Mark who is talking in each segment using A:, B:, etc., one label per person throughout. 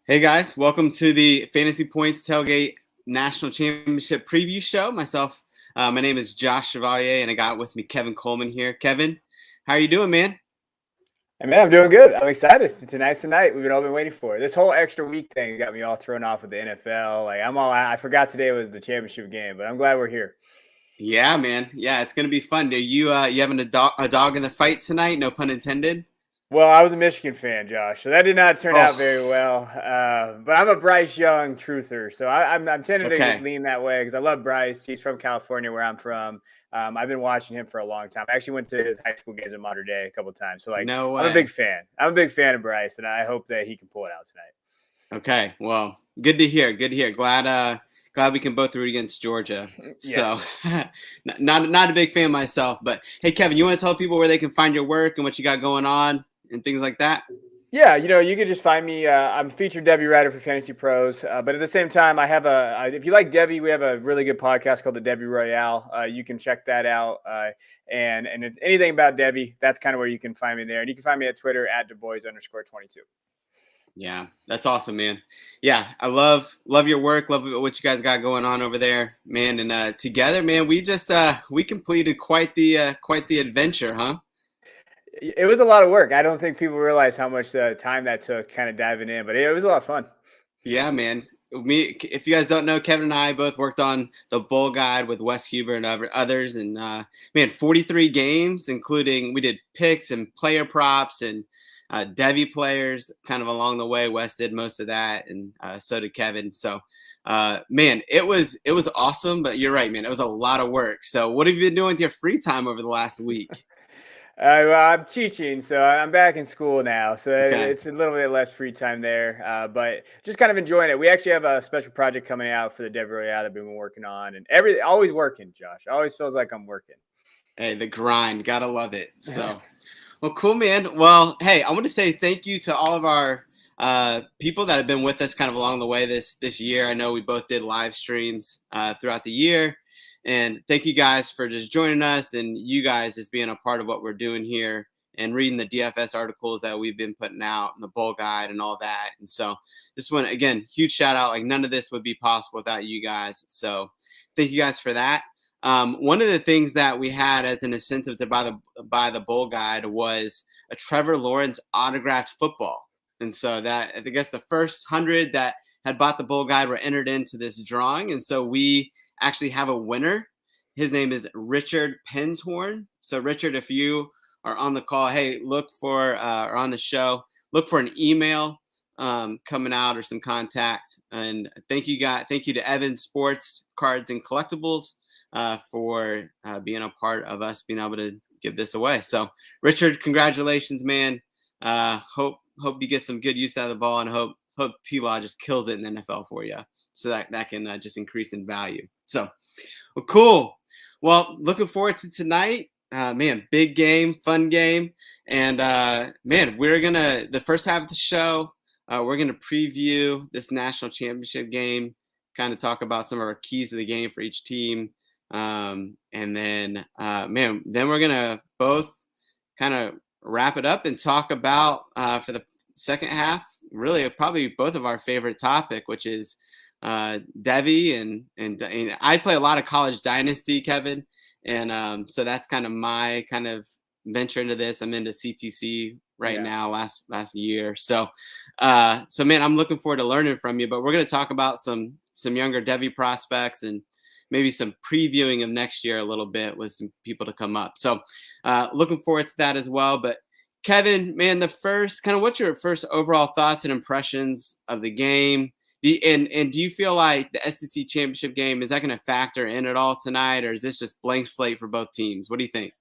A: Hey guys, welcome to the Fantasy Points Tailgate National Championship Preview Show. My name is Josh Chevalier, and I got with me Kevin Coleman here. Kevin, how are you doing, man?
B: Hey man, I'm doing good. I'm excited. Tonight's the night we've all been waiting for. This whole extra week thing got me all thrown off with the NFL. I forgot today was the championship game, but I'm glad we're here.
A: Yeah, man. Yeah, it's gonna be fun. Are you having a dog in the fight tonight? No pun intended.
B: Well, I was a Michigan fan, Josh, so that did not turn out very
A: Oh,
B: well. But I'm a Bryce Young truther, so I'm tending to
A: okay.
B: lean that way because I love Bryce. He's from California, where I'm from. I've been watching him for a long time. I actually went to his high school games in Modern Day a couple of times, so
A: No
B: I'm a big
A: way.
B: fan. I'm a big fan of Bryce, and I hope that he can pull it out tonight.
A: Okay. Well, good to hear. Good to hear. Glad we can both root against Georgia. So,
B: Yes.
A: not a big fan myself, but hey, Kevin, you want to tell people where they can find your work and what you got going on and things like that?
B: Yeah, you can just find me. I'm a featured devy writer for Fantasy Pros, but at the same time, I have if you like devy, we have a really good podcast called the Devy Royale. You can check that out. And if anything about devy, that's kind of where you can find me there. And you can find me at Twitter at @DuBois_22.
A: Yeah, that's awesome, man. Yeah, I love your work, love what you guys got going on over there, man. And together, man, we completed quite the adventure, huh?
B: It was a lot of work. I don't think people realize how much time that took, kind of diving in, but it was a lot of fun.
A: Yeah, man. If you guys don't know, Kevin and I both worked on the Bowl Guide with Wes Huber and others, and man, 43 games, including we did picks and player props and devy players, kind of along the way. Wes did most of that, and so did Kevin. So, man, it was awesome. But you're right, man. It was a lot of work. So, what have you been doing with your free time over the last week?
B: Well, I'm teaching, so I'm back in school now. So
A: Okay.
B: it's a little bit less free time there, but just kind of enjoying it. We actually have a special project coming out for the Dev Royale that we've been working on, and always working. Josh, always feels like I'm working.
A: Hey, the grind, gotta love it. So. Well, cool, man. Well, hey, I want to say thank you to all of our people that have been with us kind of along the way this year. I know we both did live streams throughout the year, and thank you guys for just joining us and you guys just being a part of what we're doing here and reading the DFS articles that we've been putting out and the bowl guide and all that. And so, just want to, again, huge shout out. Like none of this would be possible without you guys. So, thank you guys for that. One of the things that we had as an incentive to buy the bowl guide was a Trevor Lawrence autographed football, and so that I guess the first 100 that had bought the bowl guide were entered into this drawing, and so we actually have a winner. His name is Richard Penshorn. So Richard, if you are on the call, hey, look for or on the show, look for an email coming out or some contact. And thank you, guys. Thank you to Evan Sports Cards and Collectibles for being a part of us being able to give this away. So, Richard, congratulations, man. Hope you get some good use out of the ball, and hope T-Law just kills it in the NFL for you, so that can just increase in value. So, well, cool. Well, looking forward to tonight. Man, big game, fun game, and man, the first half of the show. We're gonna preview this national championship game, kind of talk about some of our keys to the game for each team. And then, man, then we're going to both kind of wrap it up and talk about, for the second half, really probably both of our favorite topic, which is devy. And I play a lot of college dynasty, Kevin. And so that's kind of my kind of venture into this. I'm into CTC right
B: Yeah.
A: now, last year. So man, I'm looking forward to learning from you, but we're going to talk about some younger devy prospects and maybe some previewing of next year a little bit with some people to come up. So looking forward to that as well. But Kevin, man, what's your first overall thoughts and impressions of the game? And do you feel like the SEC championship game, is that going to factor in at all tonight, or is this just blank slate for both teams? What do you think?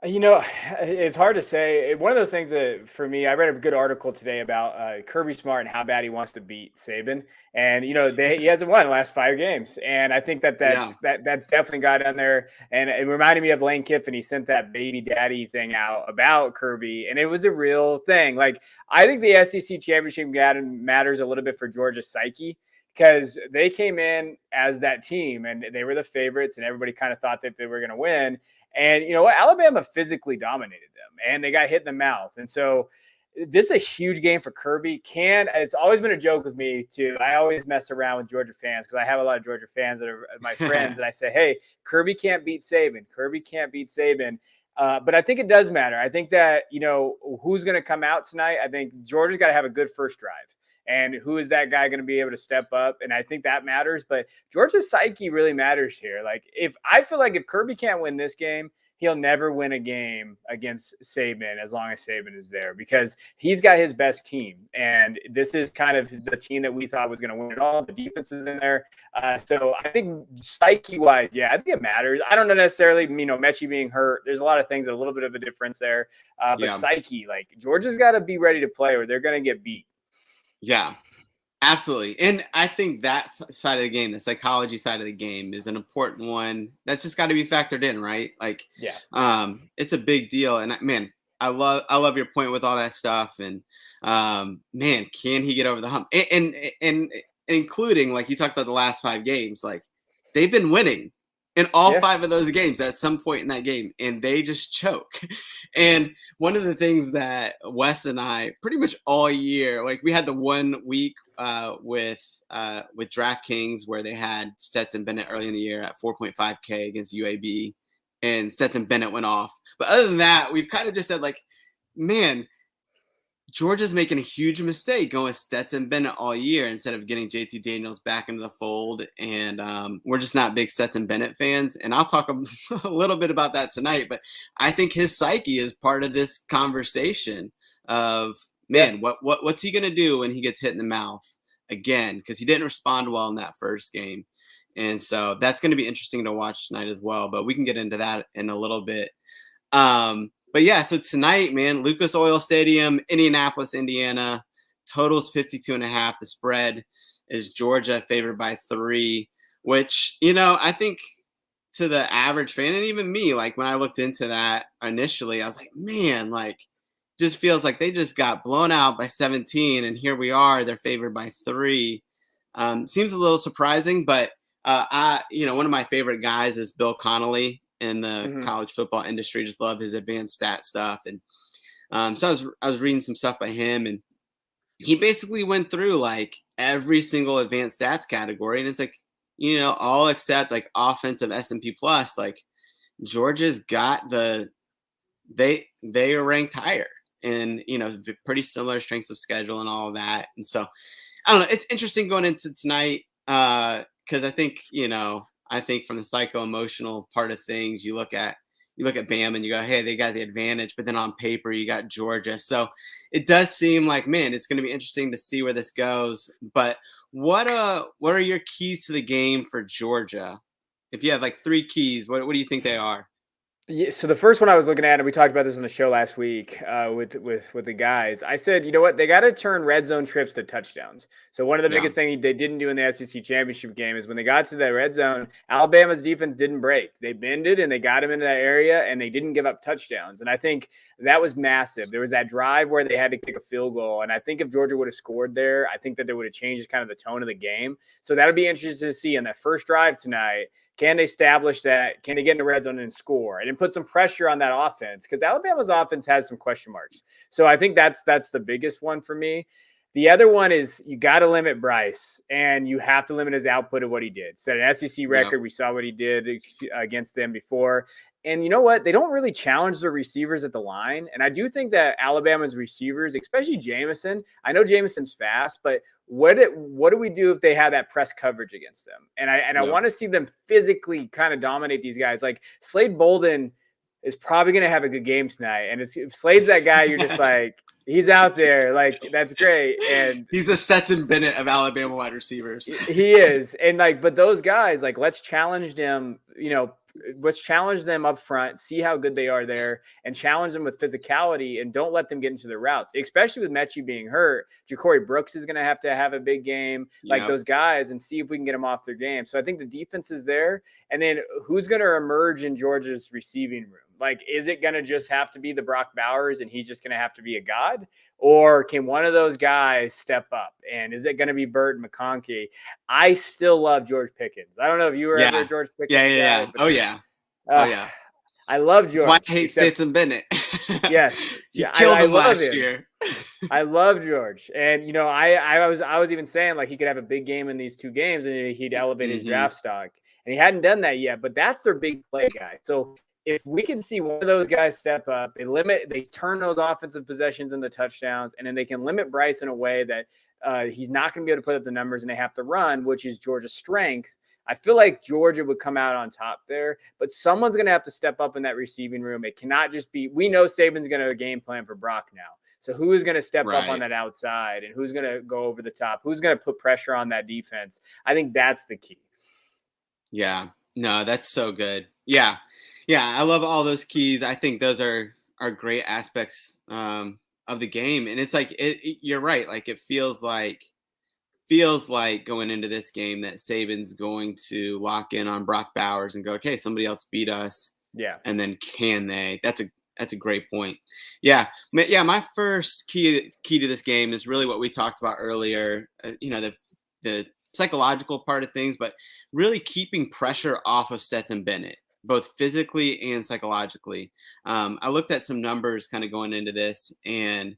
B: It's hard to say. One of those things that for me, I read a good article today about Kirby Smart and how bad he wants to beat Saban, and he hasn't won the last 5 games, and I think
A: Yeah.
B: that's definitely got on there, and it reminded me of Lane Kiffin. He sent that baby daddy thing out about Kirby, and it was a real thing. Like I think the SEC championship matters a little bit for Georgia's psyche, because they came in as that team and they were the favorites and everybody kind of thought that they were going to win. And you know what? Alabama physically dominated them and they got hit in the mouth. And so this is a huge game for Kirby. It's always been a joke with me too. I always mess around with Georgia fans because I have a lot of Georgia fans that are my friends, and I say, "Hey, Kirby can't beat Saban. Kirby can't beat Saban." But I think it does matter. I think that who's going to come out tonight. I think Georgia's got to have a good first drive. And who is that guy going to be able to step up? And I think that matters. But Georgia's psyche really matters here. Like, if Kirby can't win this game, he'll never win a game against Saban as long as Saban is there, because he's got his best team. And this is kind of the team that we thought was going to win it all. The defense is in there. So I think psyche-wise, yeah, I think it matters. I don't know necessarily, Mechie being hurt. There's a lot of things, a little bit of a difference there. But psyche, like, Georgia's got to be ready to play or they're going to get beat.
A: Yeah, absolutely. And I think that side of the game, the psychology side of the game, is an important one that's just got to be factored in, right? Like, it's a big deal. And man, I love your point with all that stuff. And man, can he get over the hump? And including, like, you talked about the last 5 games, like, they've been winning in all 5 of those games at some point in that game, and they just choke. And one of the things that Wes and I pretty much all year, like, we had the 1 week with DraftKings where they had Stetson Bennett early in the year at 4.5K against UAB, and Stetson Bennett went off. But other than that, we've kind of just said, like, man, Georgia's making a huge mistake going Stetson Bennett all year instead of getting JT Daniels back into the fold. And we're just not big Stetson Bennett fans. And I'll talk a little bit about that tonight. But I think his psyche is part of this conversation of, man, what's he going to do when he gets hit in the mouth again? Because he didn't respond well in that first game. And so that's going to be interesting to watch tonight as well. But we can get into that in a little bit. But yeah, so tonight, man, Lucas Oil Stadium, Indianapolis, Indiana, totals 52.5. The spread is Georgia favored by 3, which, I think to the average fan, and even me, like, when I looked into that initially, I was like, man, like, just feels like they just got blown out by 17, and here we are, they're favored by 3. Seems a little surprising, but one of my favorite guys is Bill Connolly in the college football industry. Just love his advanced stat stuff. And so I was reading some stuff by him, and he basically went through, like, every single advanced stats category. And it's like, all except, like, offensive S&P plus, like, Georgia's got they are ranked higher, and, pretty similar strengths of schedule and all of that. And so I don't know, it's interesting going into tonight. Cause I think from the psycho-emotional part of things, you look at Bam and you go, hey, they got the advantage, but then on paper you got Georgia. So it does seem like, man, it's going to be interesting to see where this goes. But what are your keys to the game for Georgia? If you have, like, 3 keys, what do you think they are?
B: Yeah, so the first one I was looking at, and we talked about this on the show last week with the guys. I said, you know what, they got to turn red zone trips to touchdowns. So one of the biggest things they didn't do in the SEC championship game is when they got to the red zone, Alabama's defense didn't break. They bended and they got him into that area, and they didn't give up touchdowns. And I think that was massive. There was that drive where they had to kick a field goal, and I think if Georgia would have scored there, I think that they would have changed kind of the tone of the game. So that'll be interesting to see on that first drive tonight. Can they establish that? Can they get in the red zone and score? And then put some pressure on that offense? Because Alabama's offense has some question marks. So I think that's the biggest one for me. The other one is you got to limit Bryce, and you have to limit his output of what he did. Set an SEC record. We saw what he did against them before. And you know what? They don't really challenge the receivers at the line. And I do think that Alabama's receivers, especially Jameson, I know Jameson's fast, but what do we do if they have that press coverage against them? And I want to see them physically kind of dominate these guys. Like, Slade Bolden is probably going to have a good game tonight. And if Slade's that guy, you're just like, he's out there. Like, that's great. And
A: he's the Stetson Bennett of Alabama wide receivers.
B: He is. And, like, but those guys, like, let's challenge them, let's challenge them up front, see how good they are there, and challenge them with physicality, and don't let them get into their routes, especially with Mechie being hurt. Ja'Cory Brooks is going to have a big game, like those guys, and see if we can get them off their game. So I think the defense is there. And then who's going to emerge in Georgia's receiving room? Like, is it going to just have to be the Brock Bowers and he's just going to have to be a god? Or can one of those guys step up? And is it going to be Burt McConkey? I still love George Pickens. I don't know if you were ever a George Pickens guy.
A: Oh, yeah.
B: I love
A: That's why I
B: George,
A: hate
B: except
A: Stetson Bennett.
B: yes,
A: He
B: yeah,
A: killed
B: I
A: him
B: love
A: last
B: him.
A: year.
B: I love George, and I was even saying like he could have a big game in these two games, and he'd elevate his
A: Hmm.
B: draft stock, and he hadn't done that yet. But that's their big play guy. So if we can see one of those guys step up, they turn those offensive possessions into touchdowns, and then they can limit Bryce in a way that he's not going to be able to put up the numbers, and they have to run, which is Georgia's strength. I feel like Georgia would come out on top there, but someone's going to have to step up in that receiving room. It cannot just be. We know Saban's going to game plan for Brock now. So who is going to step up on
A: Right.
B: that outside, and who's going to go over the top? Who's going to put pressure on that defense? I think that's the key.
A: Yeah. No, that's so good. Yeah. Yeah. I love all those keys. I think those are great aspects of the game. And it's like you're right. Like it feels like going into this game that Saban's going to lock in on Brock Bowers and go, okay, somebody else beat us.
B: Yeah.
A: And then can they? That's a great point. Yeah. Yeah. My first key to this game is really what we talked about earlier. The psychological part of things, but really keeping pressure off of Stetson Bennett, both physically and psychologically. I looked at some numbers kind of going into this, and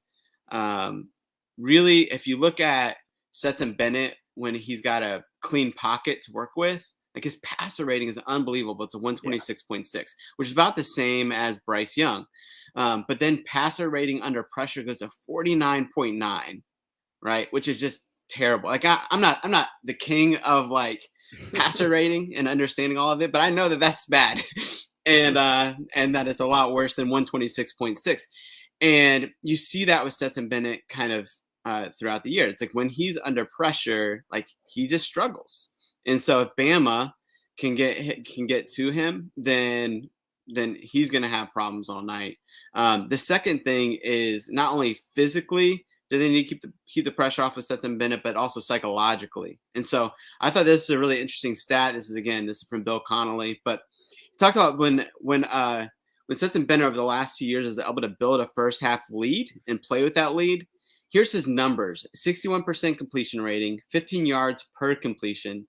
A: really, if you look at Stetson Bennett when he's got a clean pocket to work with, like his passer rating is unbelievable. It's a
B: Yeah.
A: 126.6, which is about the same as Bryce Young. But then passer rating under pressure goes to 49.9, right? Which is just terrible. Like I'm not the king of like passer rating and understanding all of it, but I know that that's bad, and that it's a lot worse than 126.6. And you see that with Stetson Bennett kind of throughout the year. It's like when he's under pressure, like he just struggles. And so if Bama can get to him, then he's going to have problems all night. The second thing is not only physically do they need to keep the pressure off of Stetson Bennett, but also psychologically. And so I thought this was a really interesting stat. This is from Bill Connolly, but he talked about when Stetson Bennett over the last 2 years is able to build a first half lead and play with that lead. Here's his numbers: 61% completion rating, 15 yards per completion,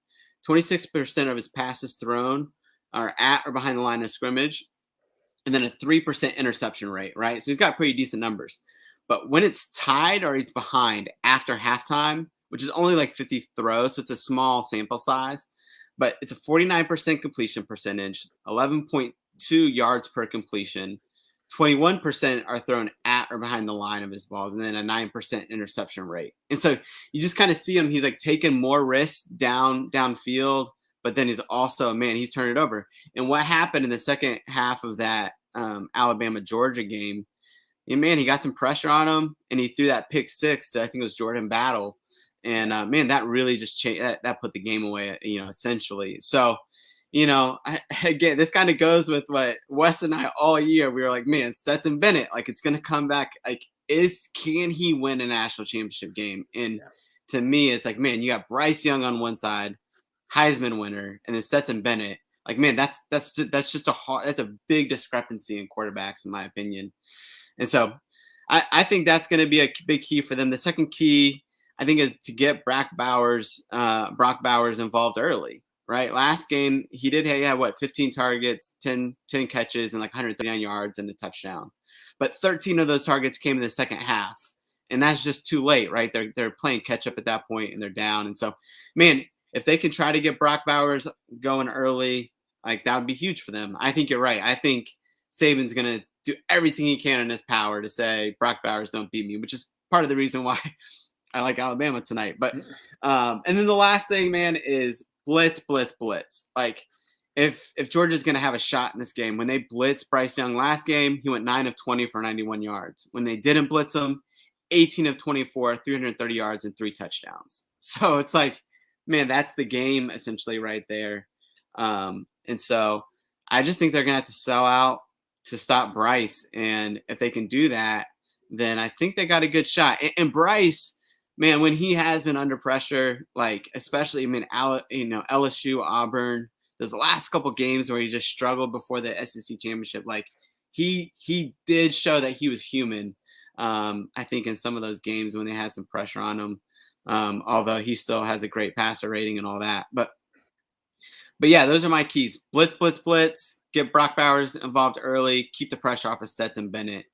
A: 26% of his passes thrown are at or behind the line of scrimmage, and then a 3% interception rate, right? So he's got pretty decent numbers. But when it's tied or he's behind after halftime, which is only like 50 throws, so it's a small sample size, but it's a 49% completion percentage, 11.2 yards per completion, 21% are thrown at or behind the line of his balls, and then a 9% interception rate. And so you just kind of see him, he's like taking more risks downfield, but then he's also, he's turning it over. And what happened in the second half of that Alabama-Georgia game, and he got some pressure on him, and he threw that pick six to, I think it was Jordan Battle. And that really just changed, that put the game away, essentially. So, again, this kind of goes with what Wes and I all year, we were like, man, Stetson Bennett, like it's going to come back. Like, can he win a national championship game? And to me, it's like, man, you got Bryce Young on one side, Heisman winner, and then Stetson Bennett. Like, man, that's just that's a big discrepancy in quarterbacks, in my opinion. And so I think that's going to be a big key for them. The second key, I think, is to get Brock Bowers involved early, right? Last game, he had 15 targets, 10 catches, and like 139 yards and a touchdown. But 13 of those targets came in the second half. And that's just too late, right? They're playing catch up at that point, and they're down. And so, man, if they can try to get Brock Bowers going early, like that would be huge for them. I think you're right. I think Saban's going to do everything he can in his power to say, Brock Bowers, don't beat me, which is part of the reason why I like Alabama tonight. But and then the last thing, man, is blitz. Like if Georgia's going to have a shot in this game, when they blitz Bryce Young last game, he went 9 of 20 for 91 yards. When they didn't blitz him, 18 of 24, 330 yards and 3 touchdowns. So it's like, man, that's the game essentially right there. And so I just think they're going to have to sell out to stop Bryce. And if they can do that, then I think they got a good shot. And Bryce, man, when he has been under pressure, like especially, LSU, Auburn, those last couple games where he just struggled before the SEC championship, like he did show that he was human. I think in some of those games when they had some pressure on him, although he still has a great passer rating and all that. But yeah, those are my keys. Blitz, get Brock Bowers involved early, keep the pressure off of Stetson Bennett.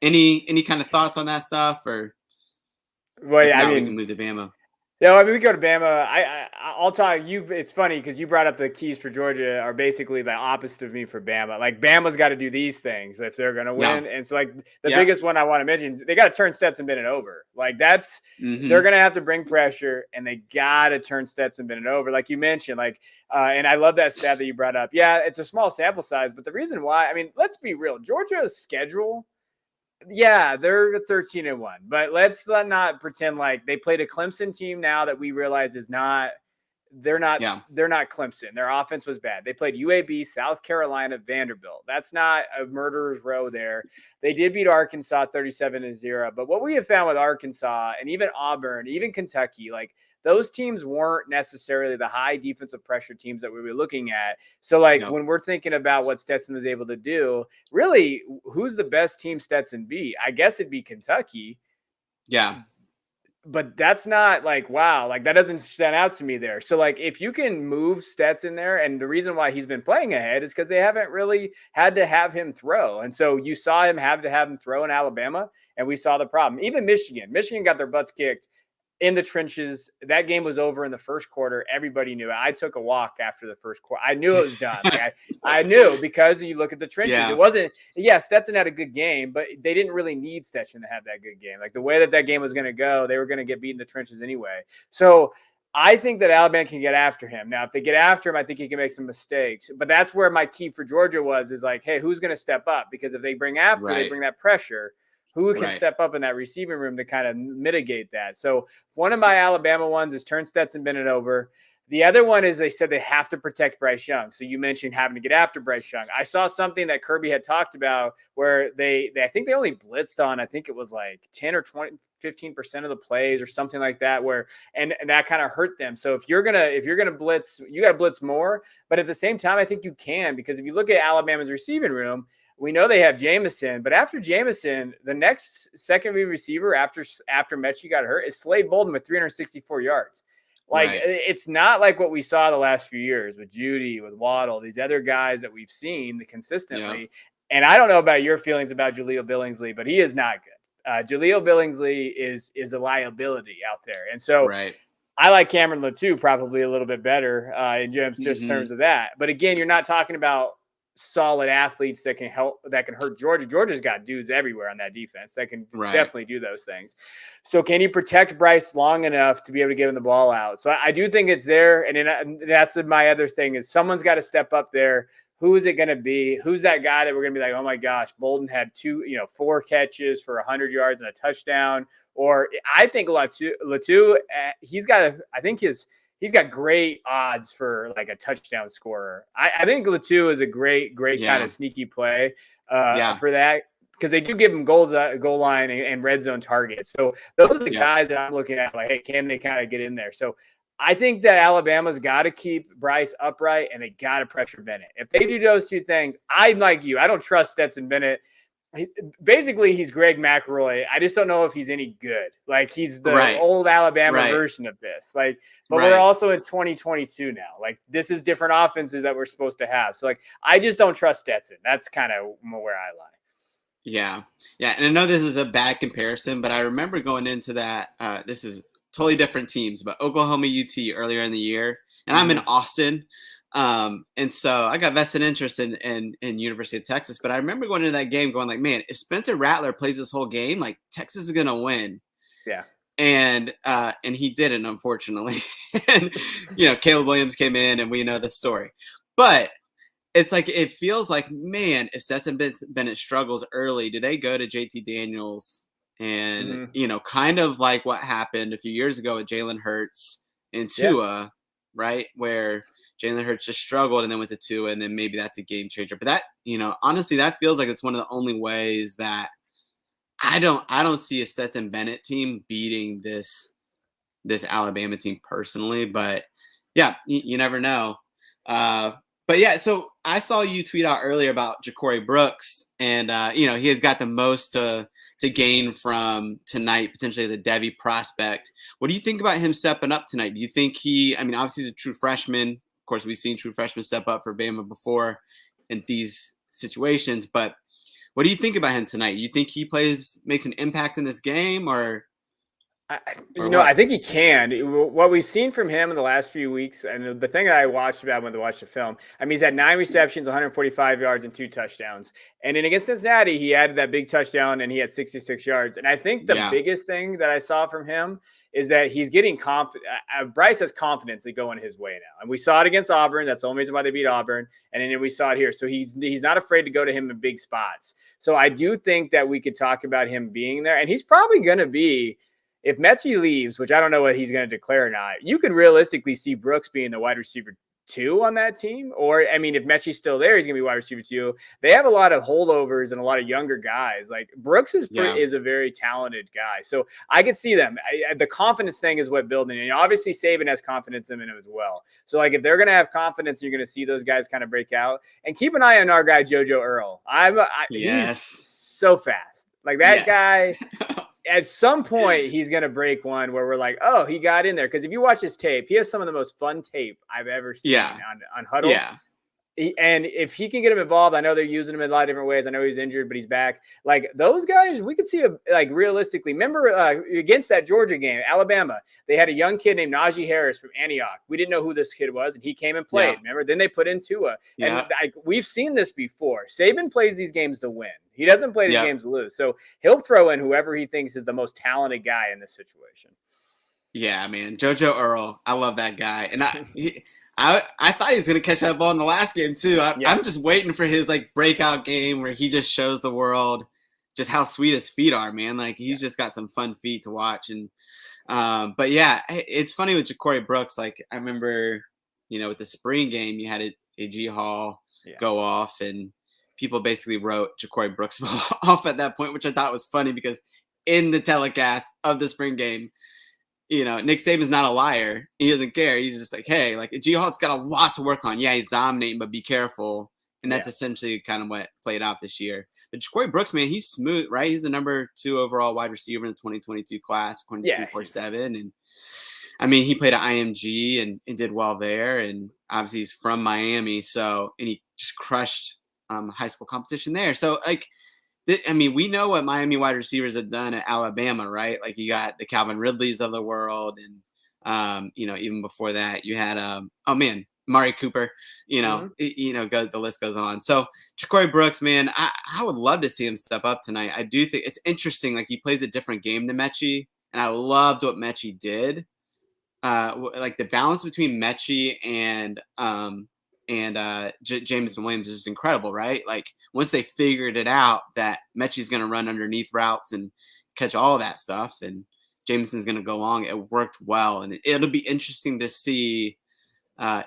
A: Any kind of thoughts on that stuff, or
B: Well,
A: if
B: yeah, I
A: not, we can
B: mean,
A: move to Bama.
B: yeah, I mean, we go to Bama. I'll talk. It's funny because you brought up the keys for Georgia are basically the opposite of me for Bama. Like Bama's got to do these things if they're going to win.
A: Yeah.
B: And so, like the
A: Yeah.
B: biggest one I want to mention, they got to turn Stetson Bennett over. Like that's they're going to have to bring pressure, and they got to turn Stetson Bennett over. Like you mentioned, and I love that stat that you brought up. Yeah, it's a small sample size, but the reason why, I mean, let's be real. Georgia's schedule. Yeah, they're 13-1, but let's not pretend like they played a Clemson team now that we realize is not. They're not.
A: Yeah.
B: They're not Clemson. Their offense was bad. They played UAB, South Carolina, Vanderbilt. That's not a murderer's row there. They did beat Arkansas 37-0. But what we have found with Arkansas and even Auburn, even Kentucky, like those teams weren't necessarily the high defensive pressure teams that we were looking at. So, when we're thinking about what Stetson was able to do, really, who's the best team Stetson beat? I guess it'd be Kentucky.
A: Yeah.
B: But that's not wow, that doesn't stand out to me there. So if you can move Stetson there, and the reason why he's been playing ahead is because they haven't really had to have him throw. And so you saw him have him throw in Alabama, and we saw the problem. Even Michigan got their butts kicked in the trenches. That game was over in the first quarter. Everybody knew it. I took a walk after the first quarter. I knew it was done. I knew because you look at the trenches.
A: Yeah.
B: It wasn't. Yeah, Stetson had a good game, but they didn't really need Stetson to have that good game. Like the way that game was going to go, they were going to get beat in the trenches anyway. So I think that Alabama can get after him. Now, if they get after him, I think he can make some mistakes. But that's where my key for Georgia is hey, who's going to step up? Because if they bring after, they bring that pressure. Who can step up in that receiving room to kind of mitigate that? So one of my Alabama ones is turn Stetson Bennett over. The other one is they said they have to protect Bryce Young. So you mentioned having to get after Bryce Young. I saw something that Kirby had talked about where they I think they only blitzed on, I think it was 10 or 20, 15% of the plays or something like that, and that kind of hurt them. So if you're gonna blitz, you got to blitz more. But at the same time, I think you can, because if you look at Alabama's receiving room, we know they have Jameson, but after Jameson, the next secondary receiver after Mechie got hurt is Slade Bolden with 364 yards. It's not like what we saw the last few years with Judy, with Waddle, these other guys that we've seen consistently. Yeah. And I don't know about your feelings about Jaleel Billingsley, but he is not good. Jaleel Billingsley is a liability out there. And so I like Cameron Latou probably a little bit better in just terms of that. But again, you're not talking about solid athletes that can hurt Georgia. Georgia's got dudes everywhere on that defense that can definitely do those things. So can you protect Bryce long enough to be able to get him the ball out? So I do think it's there. And then that's my other thing is someone's got to step up there. Who is it going to be? Who's that guy that we're going to be like, oh my gosh, Bolden had 4 catches for 100 yards and a touchdown? Or I think Latou, he's got great odds for a touchdown scorer. I think Latou is a great kind of sneaky play for that, because they do give him goal line and red zone targets. So those are the guys that I'm looking at. Hey, can they kind of get in there? So I think that Alabama's got to keep Bryce upright, and they got to pressure Bennett. If they do those two things, I'm like you. I don't trust Stetson Bennett. Basically, he's Greg McElroy. I just don't know if he's any good. He's the old Alabama version of this. But we're also in 2022 now. This is different offenses that we're supposed to have. So, I just don't trust Stetson. That's kind of where I lie.
A: Yeah. Yeah. And I know this is a bad comparison, but I remember going into that. This is totally different teams, but Oklahoma UT earlier in the year. And I'm in Austin. And so I got vested interest in University of Texas, but I remember going into that game going man, if Spencer Rattler plays this whole game, Texas is going to win.
B: Yeah.
A: And he didn't, unfortunately. And, Caleb Williams came in and we know the story, but it's it feels man, if Stetson Bennett struggles early, do they go to JT Daniels and, kind of like what happened a few years ago with Jalen Hurts and Tua, right? Where Jalen Hurts just struggled and then went to Tua, and then maybe that's a game changer. But that, honestly, that feels like it's one of the only ways that I don't see a Stetson Bennett team beating this Alabama team personally. But yeah, you never know. But yeah, so I saw you tweet out earlier about Ja'Cory Brooks, and he has got the most to gain from tonight, potentially as a devy prospect. What do you think about him stepping up tonight? Do you think obviously he's a true freshman. Of course, we've seen true freshmen step up for Bama before. in these situations. But what do you think about him tonight? You think he makes an impact in this game, or
B: I
A: what?
B: think he can. What we've seen from him in the last few weeks, and the thing that I watched about when I watched the film, I mean, he's had 9 receptions, 145 yards, and 2 touchdowns. And then against Cincinnati, he added that big touchdown, and he had 66 yards. And I think the
A: Yeah,
B: biggest thing that I saw from him is that he's getting confident. Bryce has confidence in going his way now, and we saw it against Auburn. That's the only reason why they beat Auburn, and then we saw it here. So he's not afraid to go to him in big spots. So I do think that we could talk about him being there, and he's probably going to be. If Mechie leaves, which I don't know what he's going to declare or not, you could realistically see Brooks being the wide receiver 2 on that team. Or, I mean, if Mechie's still there, he's going to be wide receiver 2. They have a lot of holdovers and a lot of younger guys. Like Brooks is a very talented guy. So I could see them. The confidence thing is what building. And obviously Saban has confidence in him as well. So like if they're going to have confidence, you're going to see those guys kind of break out. And keep an eye on our guy, JoJo Earl. He's so fast. Like that guy. At some point, he's going to break one where we're like, oh, he got in there. Because if you watch his tape, he has some of the most fun tape I've ever seen on Huddle.
A: Yeah.
B: And if he can get him involved, I know they're using him in a lot of different ways. I know he's injured, but he's back. Like those guys, we could see realistically. Remember against that Georgia game, Alabama, they had a young kid named Najee Harris from Antioch. We didn't know who this kid was, and he came and played. Yeah. Remember? Then they put in Tua. And we've seen this before. Saban plays these games to win. He doesn't play these games to lose. So he'll throw in whoever he thinks is the most talented guy in this situation.
A: Yeah, man. JoJo Earl. I love that guy. And I thought he was going to catch that ball in the last game too. I'm just waiting for his like breakout game where he just shows the world just how sweet his feet are, man. Like he's just got some fun feet to watch. And but yeah, it's funny with Ja'Cory Brooks. Like I remember, with the spring game, you had a G Hall go off, and people basically wrote Ja'Cory Brooks off at that point, which I thought was funny because in the telecast of the spring game, Nick Saban's not a liar. He doesn't care. He's just like, hey, like G Hall's got a lot to work on. Yeah, he's dominating, but be careful. And that's essentially kind of what played out this year. But Ja'Cory Brooks, man, he's smooth, right? He's the number 2 overall wide receiver in the 2022 class, according to 247. And I mean, he played at IMG and did well there. And obviously he's from Miami. And he just crushed high school competition there. So like, I mean, we know what Miami wide receivers have done at Alabama, right? Like you got the Calvin Ridleys of the world. And, even before that you had, Mari Cooper, the list goes on. So Ja'Cory Brooks, man, I would love to see him step up tonight. I do think it's interesting. Like he plays a different game than Mechie. And I loved what Mechie did. Like the balance between Mechie and Jameson Williams is just incredible, right? Like once they figured it out that Mechie's going to run underneath routes and catch all that stuff, and Jameson's going to go long, it worked well. And it'll be interesting to see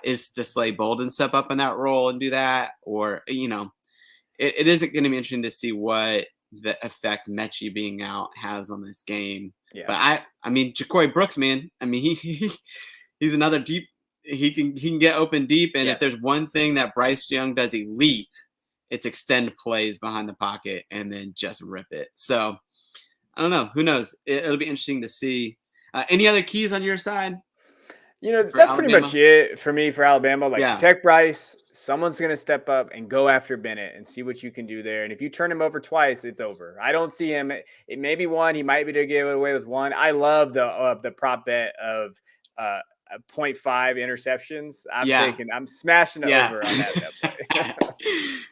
A: is Deslay Bolden step up in that role and do that, or it isn't going to be interesting to see what the effect Mechie being out has on this game. Yeah. But I mean, Ja'Cory Brooks, man, I mean he's another deep. He can get open deep, and if there's one thing that Bryce Young does elite, it's extend plays behind the pocket and then just rip it. So I don't know. Who knows? It'll be interesting to see. Any other keys on your side?
B: That's Alabama? Pretty much it for me for Alabama. Like protect Bryce. Someone's going to step up and go after Bennett and see what you can do there. And if you turn him over twice, it's over. I don't see him. It may be one. He might be to give away with one. I love the prop bet of 0.5 interceptions. I'm smashing it over on that play.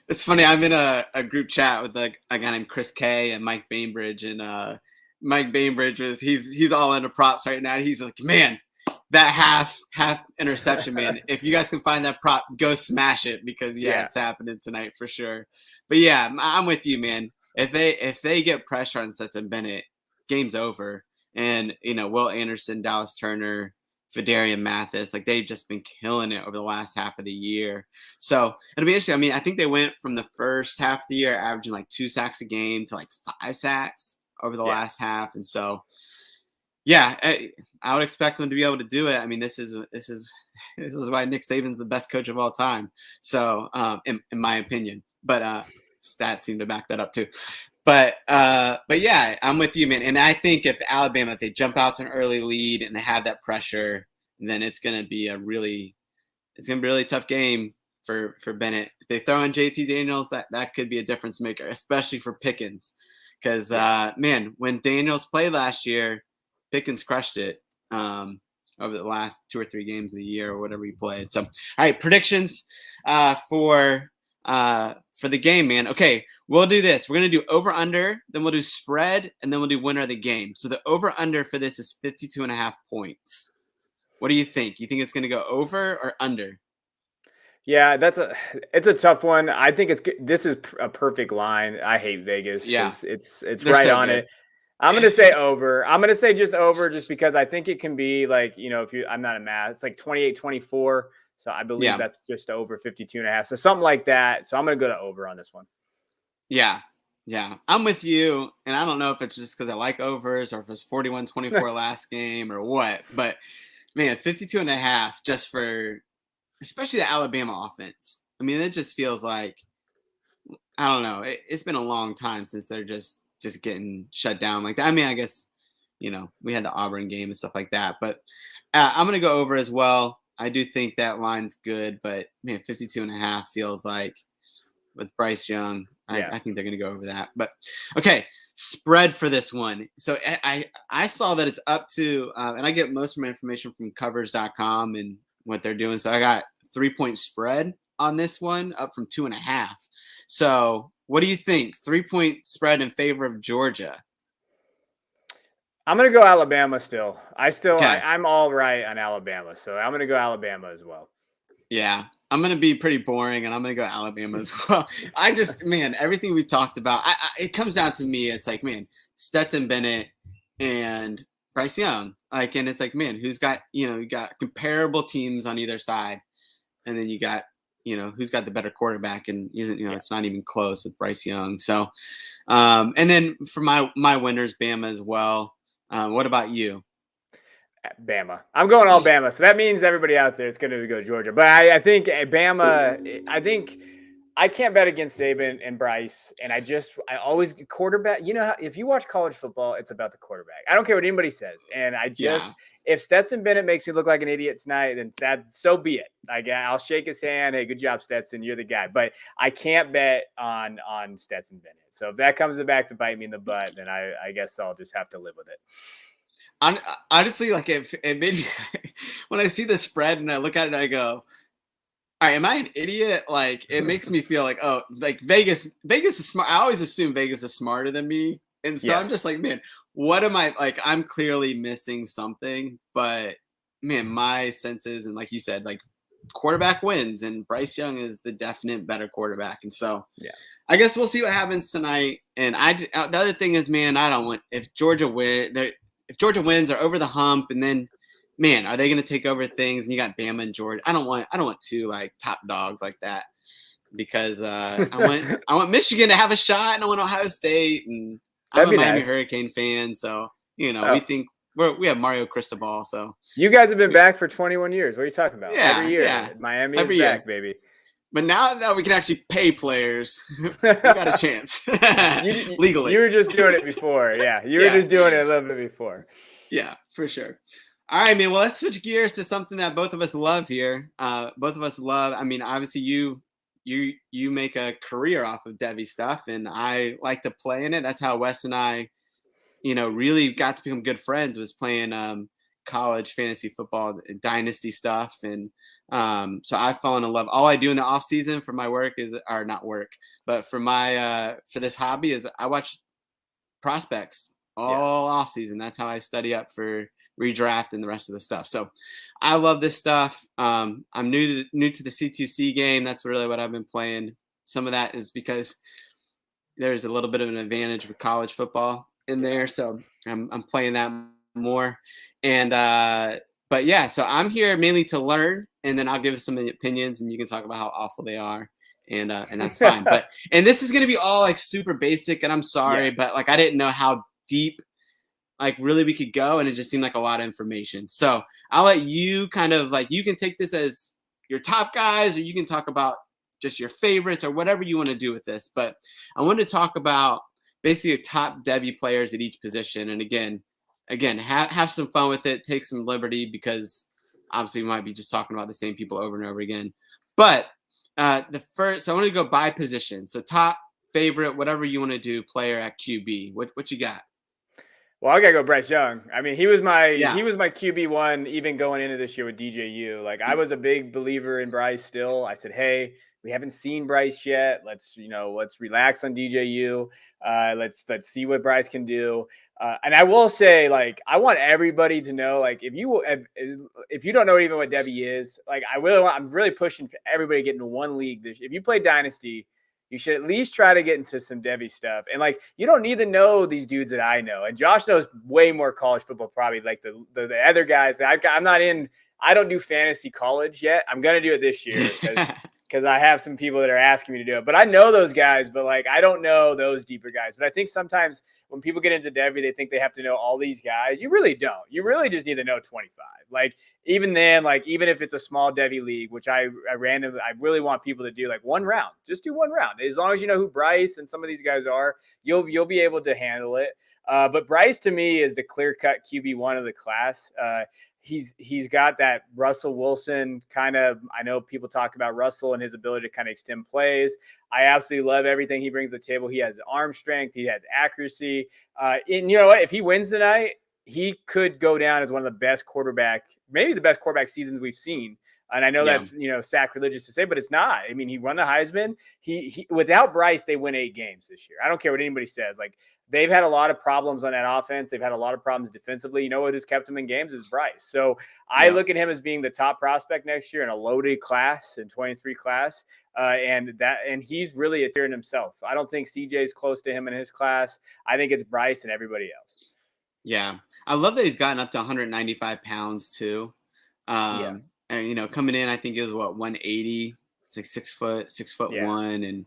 A: It's funny. I'm in a group chat with a guy named Chris K and Mike Bainbridge, and Mike Bainbridge he's all into props right now. He's like, man, that half interception, man. If you guys can find that prop, go smash it because it's happening tonight for sure. But yeah, I'm with you, man. If they get pressure on Stetson Bennett, game's over. And Will Anderson, Dallas Turner, Fedarian Mathis, like they've just been killing it over the last half of the year. So it'll be interesting. I mean, I think they went from the first half of the year averaging like 2 sacks a game to like 5 sacks over the last half. And so, I would expect them to be able to do it. I mean, this is why Nick Saban's the best coach of all time. So, in my opinion, but stats seem to back that up too. But yeah, I'm with you, man. And I think if Alabama, if they jump out to an early lead and they have that pressure, then it's going to be a really tough game for Bennett. If they throw in JT Daniels, that could be a difference maker, especially for Pickens. Because, man, when Daniels played last year, Pickens crushed it over the last 2 or 3 games of the year or whatever he played. So, all right, predictions for the game, man. Okay, we'll do this. We're going to do over-under, then we'll do spread, and then we'll do winner of the game. So the over-under for this is 52.5 points. What do you think? You think it's going to go over or under?
B: Yeah, it's a tough one. I think this is a perfect line. I hate Vegas because it's right so on good. It. I'm going to say over. I'm going to say just over just because I think it can be like, I'm not a math, it's like 28-24. So I believe that's just over 52.5. So something like that. So I'm going to go to over on this one.
A: Yeah. Yeah. I'm with you. And I don't know if it's just because I like overs or if it's 41-24 last game or what, but man, 52.5 just for, especially the Alabama offense. I mean, it just feels like, I don't know. It's been a long time since they're just getting shut down like that. I mean, I guess, we had the Auburn game and stuff like that, but I'm going to go over as well. I do think that line's good, but man, 52.5 feels like with Bryce Young, I think they're going to go over that. But okay, spread for this one. So I saw that it's up to, and I get most of my information from covers.com and what they're doing. So I got 3-point spread on this one, up from 2.5. So what do you think? 3-point spread in favor of Georgia.
B: I'm going to go Alabama still. I'm all right on Alabama. So I'm going to go Alabama as well.
A: Yeah, I'm going to be pretty boring, and I'm going to go Alabama as well. Man, everything we've talked about, it comes down to me. It's like, man, Stetson Bennett and Bryce Young. And it's like, man, who's got, you got comparable teams on either side. And then you got, who's got the better quarterback, and it's not even close with Bryce Young. So, and then for my winners, Bama as well. What about you?
B: Bama. I'm going all Bama. So that means everybody out there is going to go Georgia. But I think Bama, I can't bet against Saban and Bryce. And I always quarterback. If you watch college football, it's about the quarterback. I don't care what anybody says. And if Stetson Bennett makes me look like an idiot tonight, then so be it. I'll shake his hand. Hey, good job, Stetson. You're the guy. But I can't bet on Stetson Bennett. So if that comes back to bite me in the butt, then I guess I'll just have to live with it.
A: Honestly, like it made me, when I see the spread and I look at it, I go, all right, am I an idiot? Like, it makes me feel like, oh, like Vegas is smart. I always assume Vegas is smarter than me. And so I'm just like, man, what am I, like, I'm clearly missing something, but man, my senses, and like you said, like quarterback wins, and Bryce Young is the definite better quarterback. And so, I guess we'll see what happens tonight. And the other thing is, man, if Georgia wins, they're over the hump, and then, man, are they going to take over things? And you got Bama and Georgia. I don't want 2 like top dogs like that, because I want Michigan to have a shot, and I want Ohio State, and I'm a Miami Hurricane fan, so we think we have Mario Cristobal. So
B: you guys have been back for 21 years. What are you talking about?
A: Yeah,
B: every year, Miami is back, baby.
A: But now that we can actually pay players, we got a chance legally.
B: You were just doing it before. Yeah, you were just doing it a little bit before.
A: Yeah, for sure. All right, man. Well, let's switch gears to something that both of us love here. Both of us love. I mean, obviously, you make a career off of devy stuff, and I like to play in it. That's how Wes and I, really got to become good friends, was playing college fantasy football, dynasty stuff. And so I've fallen in love. All I do in the off season for my work or not work, but for this hobby is I watch prospects all off season. That's how I study up for redraft and the rest of the stuff. So I love this stuff. I'm new to the C2C game. That's really what I've been playing. Some of that is because there's a little bit of an advantage with college football in there. So I'm playing that more. And but yeah, so I'm here mainly to learn, and then I'll give some opinions, and you can talk about how awful they are. And that's fine. And this is going to be all like super basic, and I'm sorry, but like I didn't know how deep like really we could go, and it just seemed like a lot of information. So I'll let you kind of like, you can take this as your top guys, or you can talk about just your favorites or whatever you want to do with this. But I want to talk about basically your top devy players at each position. And again, have some fun with it, take some liberty, because obviously we might be just talking about the same people over and over again. But So I want to go by position. So top favorite, whatever you want to do, player at QB. What you got?
B: Well, I gotta go Bryce Young. I mean, he was my
A: Yeah.
B: QB1 even going into this year with DJU. Like I was a big believer in Bryce still. I said, hey, we haven't seen Bryce yet. Let's relax on DJU. Let's see what Bryce can do. And I will say, like, I want everybody to know, like, if you don't know even what devy is, like, I'm really pushing for everybody to get into one league. If you play Dynasty, you should at least try to get into some devy stuff. And like, you don't need to know these dudes that I know. And Josh knows way more college football, probably like the other guys. I'm not in. I don't do fantasy college yet. I'm gonna do it this year because I have some people that are asking me to do it. But I know those guys, but like I don't know those deeper guys. But I think sometimes when people get into devy, they think they have to know all these guys. You really don't. You really just need to know 25. Like even then, like even if it's a small devy league, which I really want people to do like one round. Just do one round. As long as you know who Bryce and some of these guys are, you'll be able to handle it. But Bryce to me is the clear-cut QB1 of the class. He's got that Russell Wilson kind of. I know people talk about Russell and his ability to kind of extend plays. I absolutely love everything he brings to the table. He has arm strength. He has accuracy. And you know what? If he wins tonight, he could go down as one of the best maybe the best quarterback seasons we've seen. And I know that's, sacrilegious to say, but it's not. I mean, he won the Heisman. He without Bryce, they win 8 games this year. I don't care what anybody says. Like they've had a lot of problems on that offense. They've had a lot of problems defensively. You know what has kept them in games is Bryce. So I look at him as being the top prospect next year in a loaded class in 23 class. And he's really a tier in himself. I don't think CJ is close to him in his class. I think it's Bryce and everybody else.
A: Yeah. I love that he's gotten up to 195 pounds too. And coming in, I think it was 180. It's like 6'1". And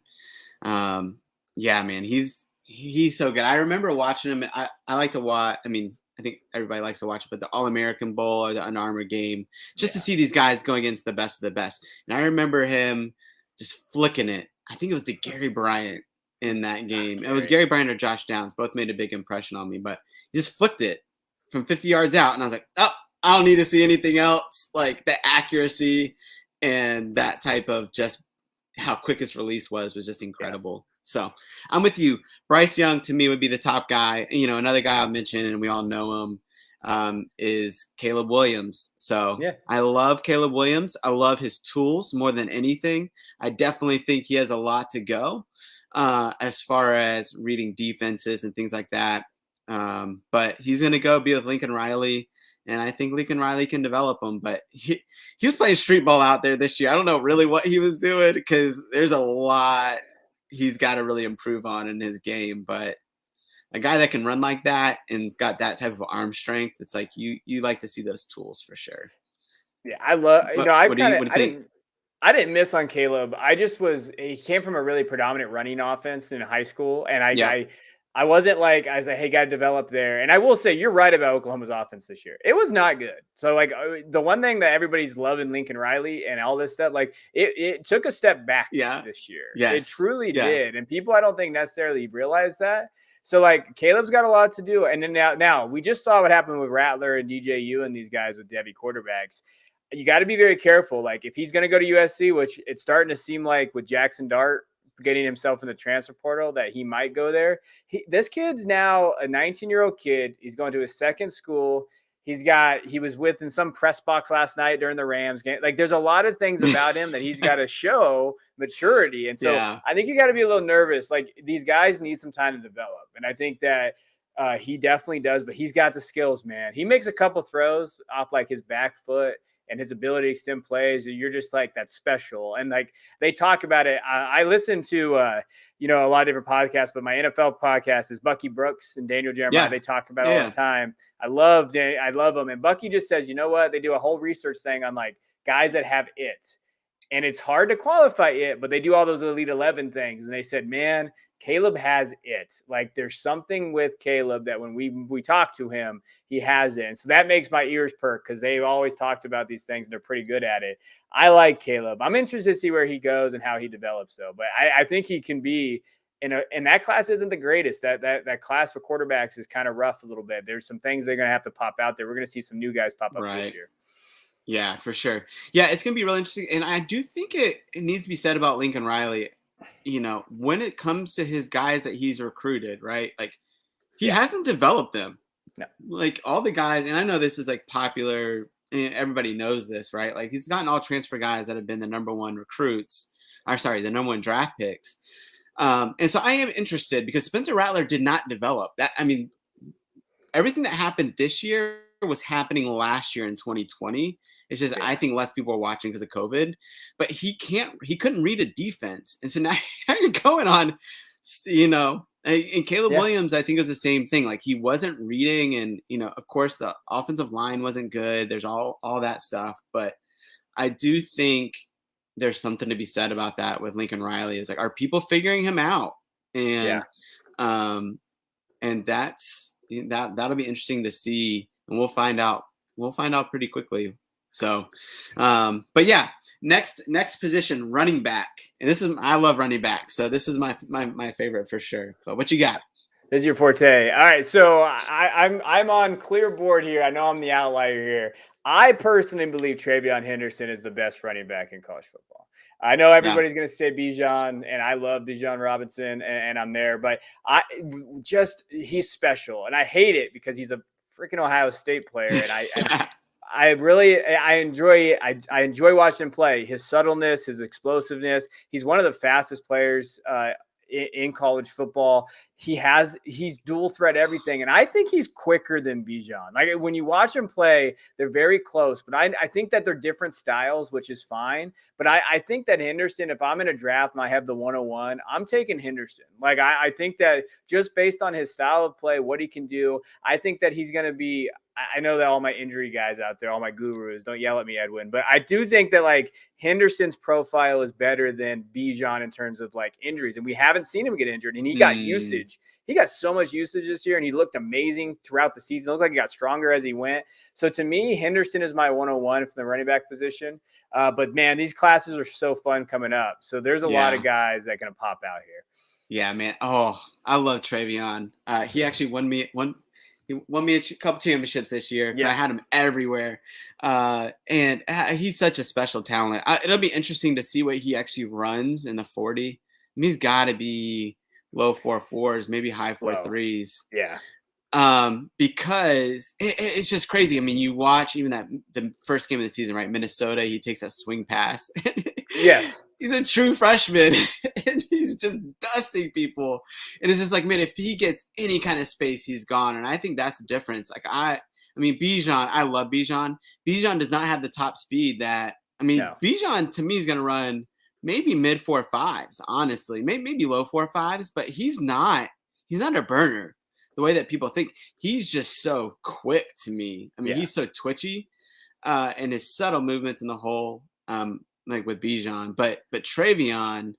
A: man, he's so good. I remember watching him. I like to watch. I mean, I think everybody likes to watch it, but the All-American Bowl or the Under Armour game, just to see these guys going against the best of the best. And I remember him just flicking it. I think it was to Gary Bryant in that game. It was Gary Bryant or Josh Downs. Both made a big impression on me, but he just flicked it from 50 yards out. And I was like, oh, I don't need to see anything else. Like the accuracy and that type of just how quick his release was just incredible. So I'm with you. Bryce Young to me would be the top guy. Another guy I'll mention, and we all know him, is Caleb Williams. So I love Caleb Williams. I love his tools more than anything. I definitely think he has a lot to go as far as reading defenses and things like that. But he's going to go be with Lincoln Riley. And I think Lincoln Riley can develop him. But he was playing street ball out there this year. I don't know really what he was doing because there's a lot he's got to really improve on in his game. But a guy that can run like that and's got that type of arm strength, it's like you like to see those tools for sure.
B: Yeah, I love.
A: What do you think?
B: I didn't miss on Caleb. He came from a really predominant running offense in high school. And I wasn't like, I was like, hey, got to develop there. And I will say, you're right about Oklahoma's offense this year. It was not good. So, like, the one thing that everybody's loving Lincoln Riley and all this stuff, like, it took a step back this year. It truly did. And people, I don't think necessarily realize that. So, like, Caleb's got a lot to do. And then now we just saw what happened with Rattler and DJU and these guys with devy quarterbacks. You got to be very careful. Like, if he's going to go to USC, which it's starting to seem like with Jackson Dart getting himself in the transfer portal that he might go there. This kid's now a 19-year-old kid. He's going to his second school. He was in some press box last night during the Rams game. Like there's a lot of things about him that he's got to show maturity. And so I think you got to be a little nervous. Like these guys need some time to develop. And I think that he definitely does, but he's got the skills, man. He makes a couple throws off like his back foot and his ability to extend plays. You're just like, that's special. And like, they talk about it. I listen to, a lot of different podcasts, but my NFL podcast is Bucky Brooks and Daniel Jeremiah. They talk about it all the time. I love them. And Bucky just says, you know what? They do a whole research thing on like guys that have it. And it's hard to qualify it, but they do all those Elite 11 things. And they said, man, Caleb has it. Like there's something with Caleb that when we talk to him, he has it. And so that makes my ears perk because they've always talked about these things and they're pretty good at it. I like Caleb. I'm interested to see where he goes and how he develops though. But I think he can be and that class isn't the greatest. That class for quarterbacks is kind of rough a little bit. There's some things they're going to have to pop out there. We're going to see some new guys pop up this year.
A: Yeah, for sure. Yeah, it's gonna be really interesting, and I do think it needs to be said about Lincoln Riley. When it comes to his guys that he's recruited, right? Like he
B: Yeah.
A: hasn't developed them.
B: No.
A: Like all the guys, and I know this is like popular, and everybody knows this, right? Like he's gotten all transfer guys that have been the number one recruits, or sorry, the number one draft picks. And so I am interested because Spencer Rattler did not develop that. I mean, everything that happened this year was happening last year in 2020. It's just I think less people are watching because of COVID, but he couldn't read a defense, and so now, now you're going on, and Caleb Williams I think is the same thing. Like he wasn't reading, and of course the offensive line wasn't good. There's all that stuff, but I do think there's something to be said about that with Lincoln Riley. Is like, are people figuring him out? And and that'll be interesting to see, and we'll find out pretty quickly. So but yeah, next position, running back, and I love running back, so this is my favorite for sure. But what you got?
B: This is your forte. All right, so I'm on clear board here. I know I'm the outlier here. I personally believe Travion Henderson is the best running back in college football. I know everybody's going to say Bijan, and I love Bijan Robinson, and I'm there, but he's special, and I hate it because he's a freaking Ohio State player, and I enjoy watching him play. His subtleness, his explosiveness. He's one of the fastest players in college football. He's dual threat everything, and I think he's quicker than Bijan. Like when you watch him play, they're very close, but I think that they're different styles, which is fine. But I think that Henderson, if I'm in a draft and I have the 101, I'm taking Henderson. Like I think that just based on his style of play, what he can do, I think that he's going to be. I know that all my injury guys out there, all my gurus, don't yell at me, Edwin, but I do think that like Henderson's profile is better than Bijan in terms of like injuries, and we haven't seen him get injured, and he got usage. He got so much usage this year, and he looked amazing throughout the season. It looked like he got stronger as he went. So to me, Henderson is my 101 from the running back position. But man, these classes are so fun coming up. So there's a lot of guys that can pop out here.
A: Yeah, man. Oh, I love Travion. He actually won me a couple championships this year because I had him everywhere. And he's such a special talent. It'll be interesting to see what he actually runs in the 40. I mean, he's got to be low 4.4s, maybe high 4.3s.
B: Yeah.
A: Because it's just crazy. I mean, you watch even the first game of the season, right? Minnesota, he takes that swing pass.
B: Yes.
A: He's a true freshman, and he's just dusting people. And it's just like, man, if he gets any kind of space, he's gone. And I think that's the difference. Like, I mean, Bijan, I love Bijan. Bijan does not have the top speed Bijan to me is going to run maybe mid 4.5s, honestly, maybe low 4.5s, but he's not a burner the way that people think. He's just so quick to me. I mean, he's so twitchy, and his subtle movements in the hole, like with Bijan, but Travion,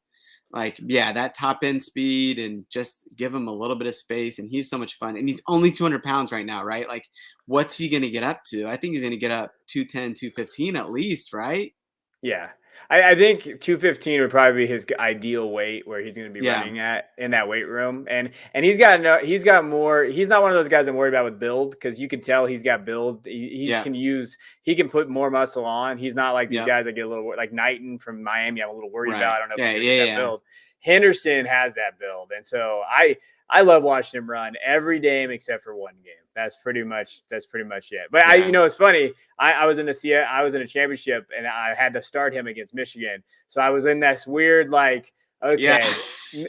A: like, that top end speed, and just give him a little bit of space, and he's so much fun. And he's only 200 pounds right now, right? Like, what's he going to get up to? I think he's going to get up 210, 215 at least, right?
B: Yeah. I think 215 would probably be his ideal weight where he's going to be running at in that weight room. And he's got more. He's not one of those guys I'm worried about with build, because you can tell he's got build. He can put more muscle on. He's not like these guys that get a little, like Knighton from Miami, I'm a little worried about. I don't know if he's got build. Henderson has that build. And so I love watching him run every game except for one game. That's pretty much it. But it's funny. I was in a championship, and I had to start him against Michigan. So I was in this weird, like, okay,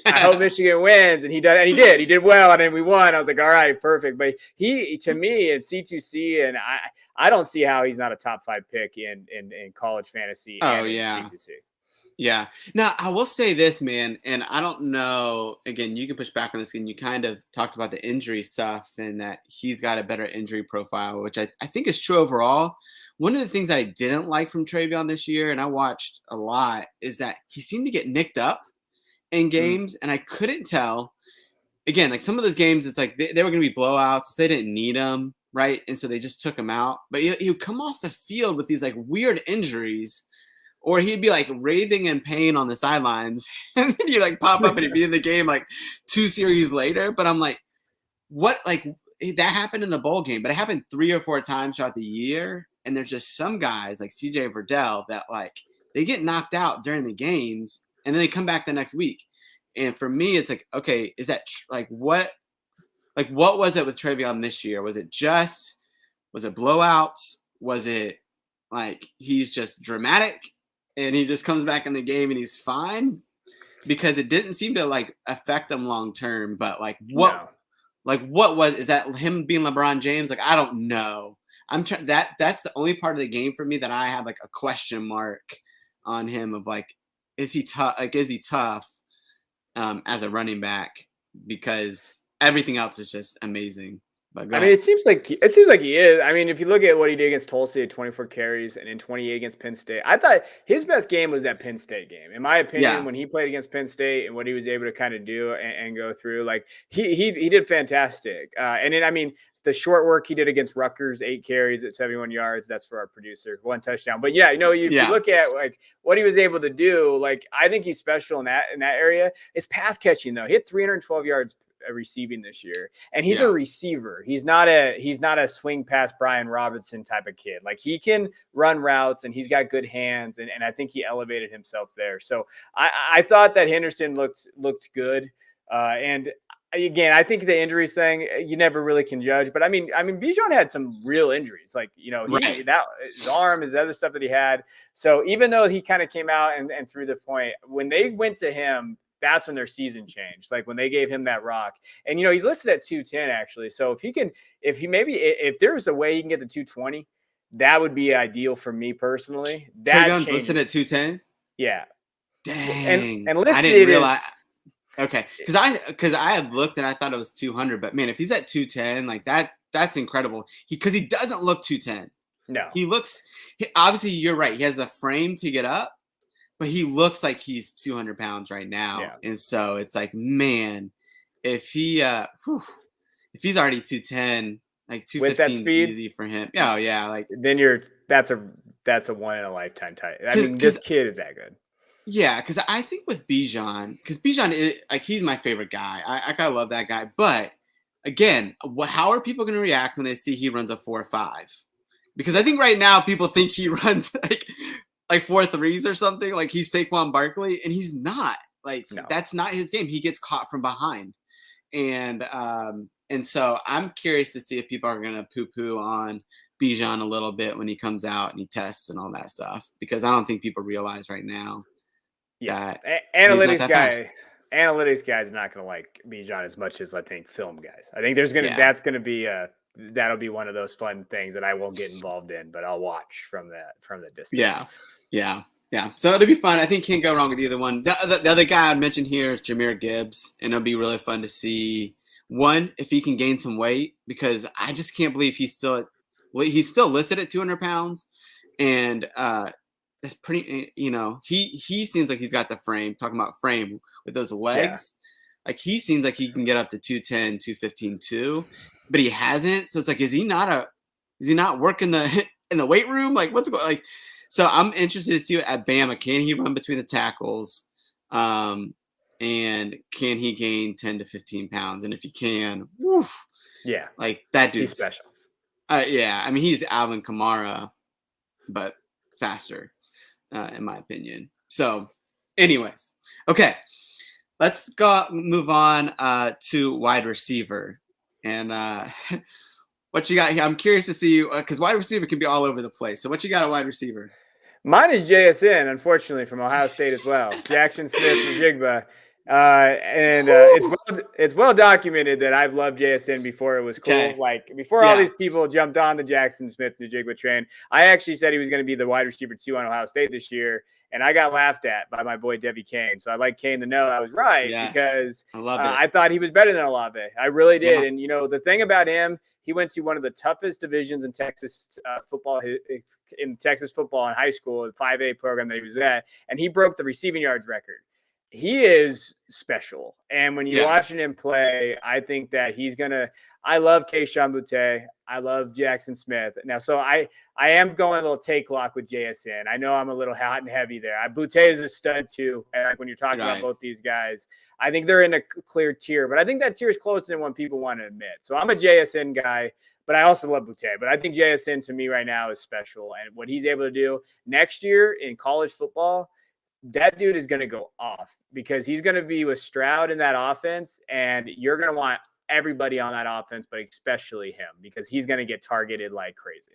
B: I hope Michigan wins. And he did well. And then we won. I was like, all right, perfect. But he, to me, in C2C, and I don't see how he's not a top 5 pick in college fantasy.
A: Oh, yeah.
B: C2C.
A: Yeah. Now, I will say this, man, and I don't know, again, you can push back on this, and you kind of talked about the injury stuff and that he's got a better injury profile, which I think is true overall. One of the things that I didn't like from Travion this year, and I watched a lot, is that he seemed to get nicked up in games, and I couldn't tell. Again, like some of those games, it's like they were going to be blowouts. They didn't need him, right? And so they just took him out. But he would come off the field with these like weird injuries, or he'd be like writhing in pain on the sidelines, and then he'd like pop up and he'd be in the game like 2 series later. But I'm like, what? Like that happened in a bowl game, but it happened 3 or 4 times throughout the year. And there's just some guys like CJ Verdell that like they get knocked out during the games and then they come back the next week. And for me, it's like, okay, is that what was it with Trevion this year? Was it blowouts? Was it like he's just dramatic and he just comes back in the game and he's fine? Because it didn't seem to like affect him long term. But like is that him being LeBron James? Like, I don't know. I'm trying that's the only part of the game for me that I have like a question mark on him of like, is he tough? Like, is he tough as a running back? Because everything else is just amazing. But
B: I mean, it seems like he is. I mean, if you look at what he did against Tulsa at 24 carries and in 28 against Penn State, I thought his best game was that Penn State game. In my opinion, when he played against Penn State and what he was able to kind of do and go through, like he did fantastic. And then, I mean, the short work he did against Rutgers, 8 carries at 71 yards. That's for our producer, 1 touchdown. But yeah, if you look at like what he was able to do, like I think he's special in that area. It's pass catching though. He had 312 yards receiving this year, and he's a receiver. He's not a swing past Brian Robinson type of kid. Like he can run routes and he's got good hands, and I think he elevated himself there. So I thought that Henderson looked good, and again, I think the injuries thing you never really can judge. But I mean, Bijan had some real injuries, like that his arm, his other stuff that he had. So even though he kind of came out and threw the point, when they went to him, that's when their season changed. Like when they gave him that rock, and he's listed at 210 actually. So if there's a way he can get the 220, that would be ideal for me personally. That
A: Gun's listed at 210.
B: Yeah.
A: Dang.
B: And listed
A: I didn't realize.
B: Is,
A: okay, because I had looked and I thought it was 200, but man, if he's at 210, like that's incredible. Because he doesn't look 210.
B: No,
A: obviously you're right. He has the frame to get up. But he looks like he's 200 pounds right now. Yeah. And so it's like, man, if he's already 210, like 215 is easy for him. Oh yeah. Like
B: then that's a one in a lifetime type. I mean, this kid is that good.
A: Yeah. Cause I think with Bijan, he's my favorite guy. I kind of love that guy. But again, how are people going to react when they see he runs a 4.5? Because I think right now people think he runs like 4 threes or something, like he's Saquon Barkley, and he's not. Like that's not his game. He gets caught from behind, and so I'm curious to see if people are gonna poo-poo on Bijan a little bit when he comes out and he tests and all that stuff, because I don't think people realize right now.
B: Yeah, analytics guys are not gonna like Bijan as much as I think film guys. I think that'll be one of those fun things that I won't get involved in, but I'll watch from the distance.
A: Yeah. So it'll be fun. I think can't go wrong with either one. The other guy I'd mention here is Jahmyr Gibbs, and it'll be really fun to see if he can gain some weight, because I just can't believe he's still listed at 200 pounds, and that's pretty. He seems like he's got the frame. Talking about frame with those legs, like he seems like he can get up to 210, 215 too, but he hasn't. So it's like, is he not working in the weight room? Like what's going like? So I'm interested to see at Bama, can he run between the tackles, and can he gain 10 to 15 pounds? And if he can, like that dude's
B: he's special.
A: I mean, he's Alvin Kamara, but faster, in my opinion. So, anyways, okay, let's move on to wide receiver, and what you got here? I'm curious to see, because wide receiver can be all over the place. So, what you got at wide receiver?
B: Mine is JSN, unfortunately, from Ohio State as well. Jackson Smith-Njigba. It's well documented that I've loved JSN before it was cool. Okay. Like before all these people jumped on the Jackson Smith-Njigba train, I actually said he was going to be the wide receiver 2 on Ohio State this year, and I got laughed at by my boy Devy Kane. So I'd like Kane to know I was right, because I thought he was better than Olave. I really did. And the thing about him, he went to one of the toughest divisions in Texas football in high school, the 5A program that he was at, and he broke the receiving yards record. He is special. And when you're watching him play, I think that he's going to – I love Kayshon Boutte. I love Jackson Smith. Now, so I am going a little take lock with JSN. I know I'm a little hot and heavy there. Boutte is a stud too. And like when you're talking about both these guys, I think they're in a clear tier. But I think that tier is closer than what people want to admit. So I'm a JSN guy. but I also love Boutte. But I think JSN to me right now is special. And what he's able to do next year in college football, that dude is going to go off because he's going to be with Stroud in that offense. And you're going to want everybody on that offense, but especially him because he's going to get targeted like crazy.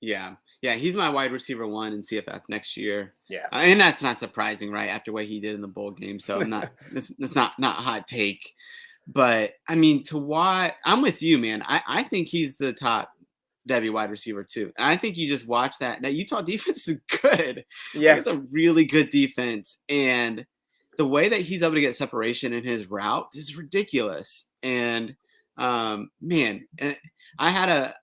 A: Yeah. Yeah. He's my wide receiver 1 in CFF next year.
B: Yeah.
A: And that's not surprising, right? After what he did in the bowl game. So I'm not, it's not a hot take. But I mean, to why I'm with you, man. I think he's the top devy wide receiver too. And I think you just watch that Utah defense is good.
B: Yeah.
A: Like, it's a really good defense. And the way that he's able to get separation in his routes is ridiculous. And man, and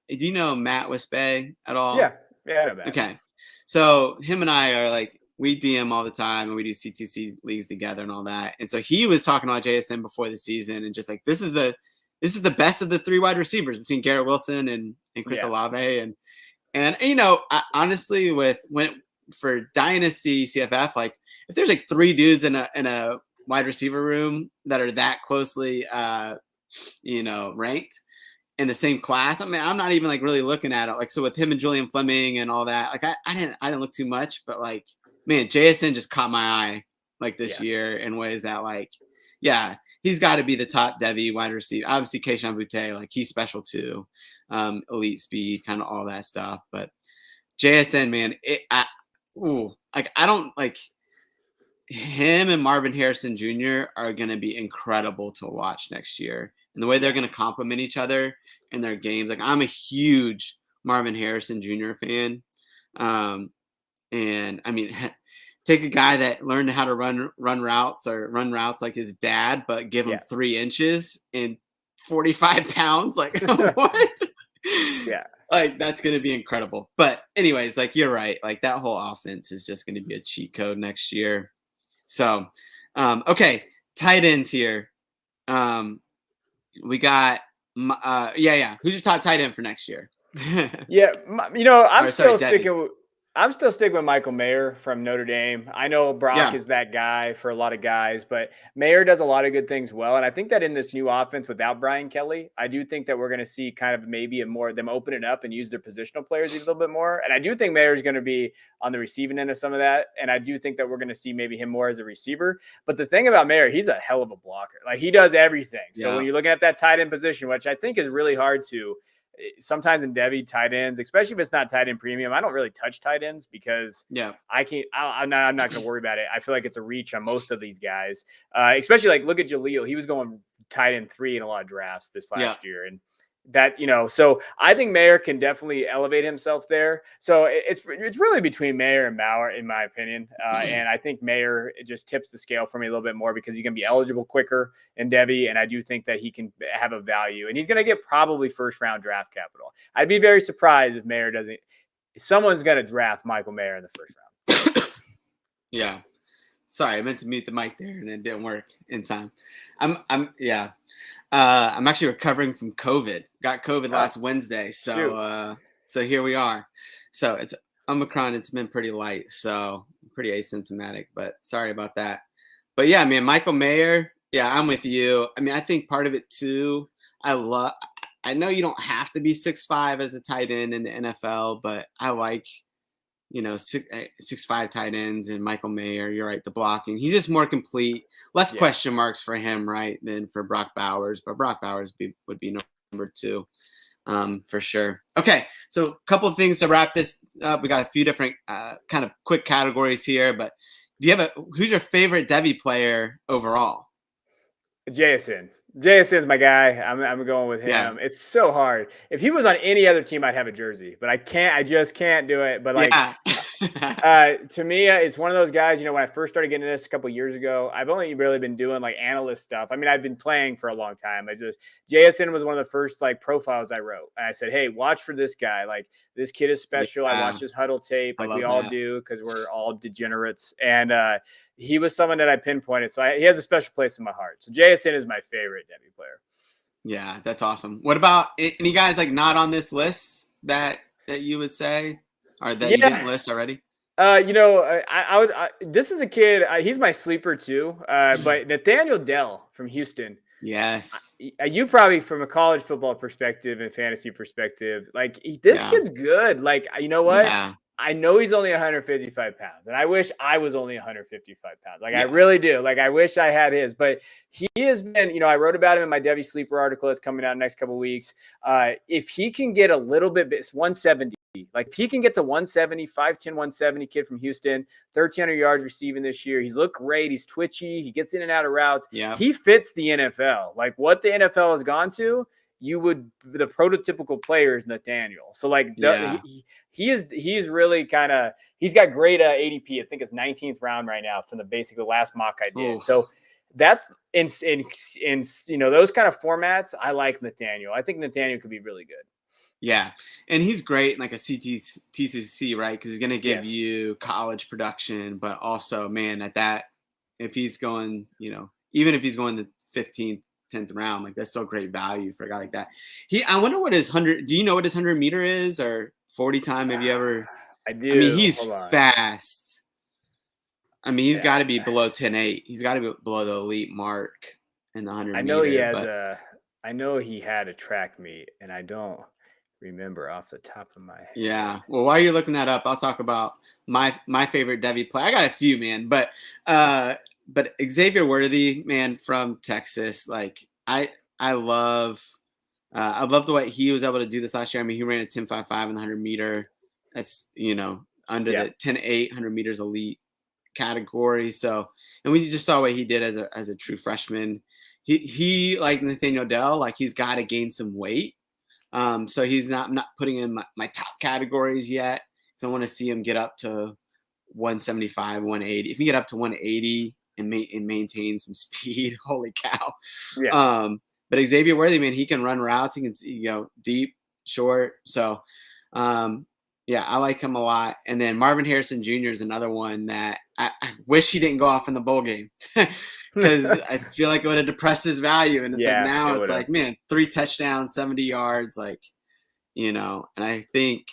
A: do you know Matt Wispe at all?
B: Yeah. Yeah. I know Matt.
A: Okay. So him and I are like, we DM all the time and we do C2C leagues together and all that. And so he was talking about JSN before the season and just like, this is the best of the 3 wide receivers between Garrett Wilson and Chris Olave. And honestly, for Dynasty CFF, like if there's like 3 dudes in a wide receiver room that are that closely, ranked in the same class, I mean, I'm not even like really looking at it. Like, so with him and Julian Fleming and all that, like I didn't look too much, but like, man, JSN just caught my eye like this year in ways that like, yeah, he's got to be the top devy wide receiver. Obviously, Kayshon Boutte, like he's special too, elite speed, kind of all that stuff. But JSN, man, I don't like him and Marvin Harrison Jr. are going to be incredible to watch next year, and the way they're going to complement each other in their games. Like I'm a huge Marvin Harrison Jr. fan. And I mean, take a guy that learned how to run routes like his dad, but give him 3 inches and 45 pounds. Like what?
B: Yeah.
A: Like that's going to be incredible. But anyways, like you're right. Like that whole offense is just going to be a cheat code next year. So, okay. Tight ends here. We got, Who's your top tight end for next year?
B: I'm still sticking with Michael Mayer from Notre Dame. I know Brock is that guy for a lot of guys, but Mayer does a lot of good things well. And I think that in this new offense without Brian Kelly, I do think that we're going to see kind of maybe them open it up and use their positional players a little bit more. And I do think Mayer is going to be on the receiving end of some of that. And I do think that we're going to see maybe him more as a receiver. But the thing about Mayer, he's a hell of a blocker. Like he does everything. So when you're looking at that tight end position, which I think is really hard to sometimes in devy tight ends, especially if it's not tight end premium, I don't really touch tight ends because I'm not going to worry about it. I feel like it's a reach on most of these guys, especially like look at Jaleel. He was going tight end 3 in a lot of drafts this last year. And that, so I think Mayer can definitely elevate himself there. So it's really between Mayer and Bauer, in my opinion. And I think Mayer just tips the scale for me a little bit more because he's going to be eligible quicker in devy. And I do think that he can have a value and he's going to get probably 1st round draft capital. I'd be very surprised if Mayer doesn't. Someone's going to draft Michael Mayer in the 1st round.
A: Yeah. Sorry, I meant to mute the mic there and it didn't work in time. I'm actually recovering from COVID. Got COVID last Wednesday, so here we are. So it's Omicron. It's been pretty light, so pretty asymptomatic. But sorry about that. But yeah, man, Michael Mayer. Yeah, I'm with you. I mean, I think part of it too. I know you don't have to be 6'5" as a tight end in the NFL, but I like 6'5" tight ends and Michael Mayer. You're right, the blocking. He's just more complete. Less question marks for him, right, than for Brock Bowers. But Brock Bowers would be number 2 for sure. Okay, so a couple of things to wrap this up. We got a few different kind of quick categories here. But who's your favorite devy player overall?
B: JSN. JSN's my guy. I'm going with him. Yeah. It's so hard. If he was on any other team, I'd have a jersey, but I just can't do it. But to me, it's one of those guys, when I first started getting into this a couple of years ago, I've only really been doing like analyst stuff. I mean, I've been playing for a long time. JSN was one of the first like profiles I wrote. And I said, hey, watch for this guy. Like this kid is special. Yeah. I watched his huddle tape like we all do because we're all degenerates. And he was someone that I pinpointed. So he has a special place in my heart. So JSN is my favorite devy player.
A: Yeah, that's awesome. What about any guys like not on this list that you would say or that you didn't list already?
B: This is a kid. He's my sleeper too. But Nathaniel Dell from Houston.
A: Yes.
B: You probably, from a college football perspective and fantasy perspective, like this
A: Yeah.
B: kid's good. Like, you know what?
A: Yeah.
B: I know he's only 155 pounds, and I wish I was only 155 pounds. Like, I
A: Yeah.
B: really do. Like, I wish I had his, but he has been, I wrote about him in my devy sleeper article that's coming out next couple of weeks. If he can get a little bit, it's 170. Like, if he can get to 170, 5'10", 170 kid from Houston, 1,300 yards receiving this year. He's looked great. He's twitchy. He gets in and out of routes.
A: Yeah.
B: He fits the NFL. Like, what the NFL has gone to, the prototypical player is Nathaniel. So like
A: Yeah.
B: he is really kind of, he's got great ADP. I think it's 19th round right now from basically the last mock I did.
A: Oof.
B: So that's in those kind of formats. I like Nathaniel. I think Nathaniel could be really good.
A: Yeah, and he's great in like a TCC, right? Because he's going to give you college production, but also, man, if he's going, even if he's going the 15th, 10th round, like that's still great value for a guy like that. I wonder what his 100. Do you know what his 100-meter is or 40 time? Have you ever?
B: I do.
A: I mean, he's fast. I mean, he's got to be below 10.8. He's got to be below the elite mark in the 100.
B: I know he has I know he had a track meet, and I don't remember off the top of my head.
A: Yeah. Well, while you're looking that up, I'll talk about my favorite devy player. I got a few, man, but Xavier Worthy, man, from Texas. Like I love the way he was able to do this last year. I mean, he ran a 10.55 in the 100-meter. That's under the 10.8 100 meters elite category. So, and we just saw what he did as a true freshman. He like Nathaniel Dell, like he's got to gain some weight. So he's not putting in my top categories yet. So I want to see him get up to 175, 180. If you get up to 180 and maintain some speed, holy cow.
B: Yeah.
A: But Xavier Worthy, man, he can run routes. He can deep, short. So, yeah, I like him a lot. And then Marvin Harrison Jr. is another one that I wish he didn't go off in the bowl game. Because I feel like it would have depressed his value. And it's like now it's like, man, 3 touchdowns, 70 yards, like, and I think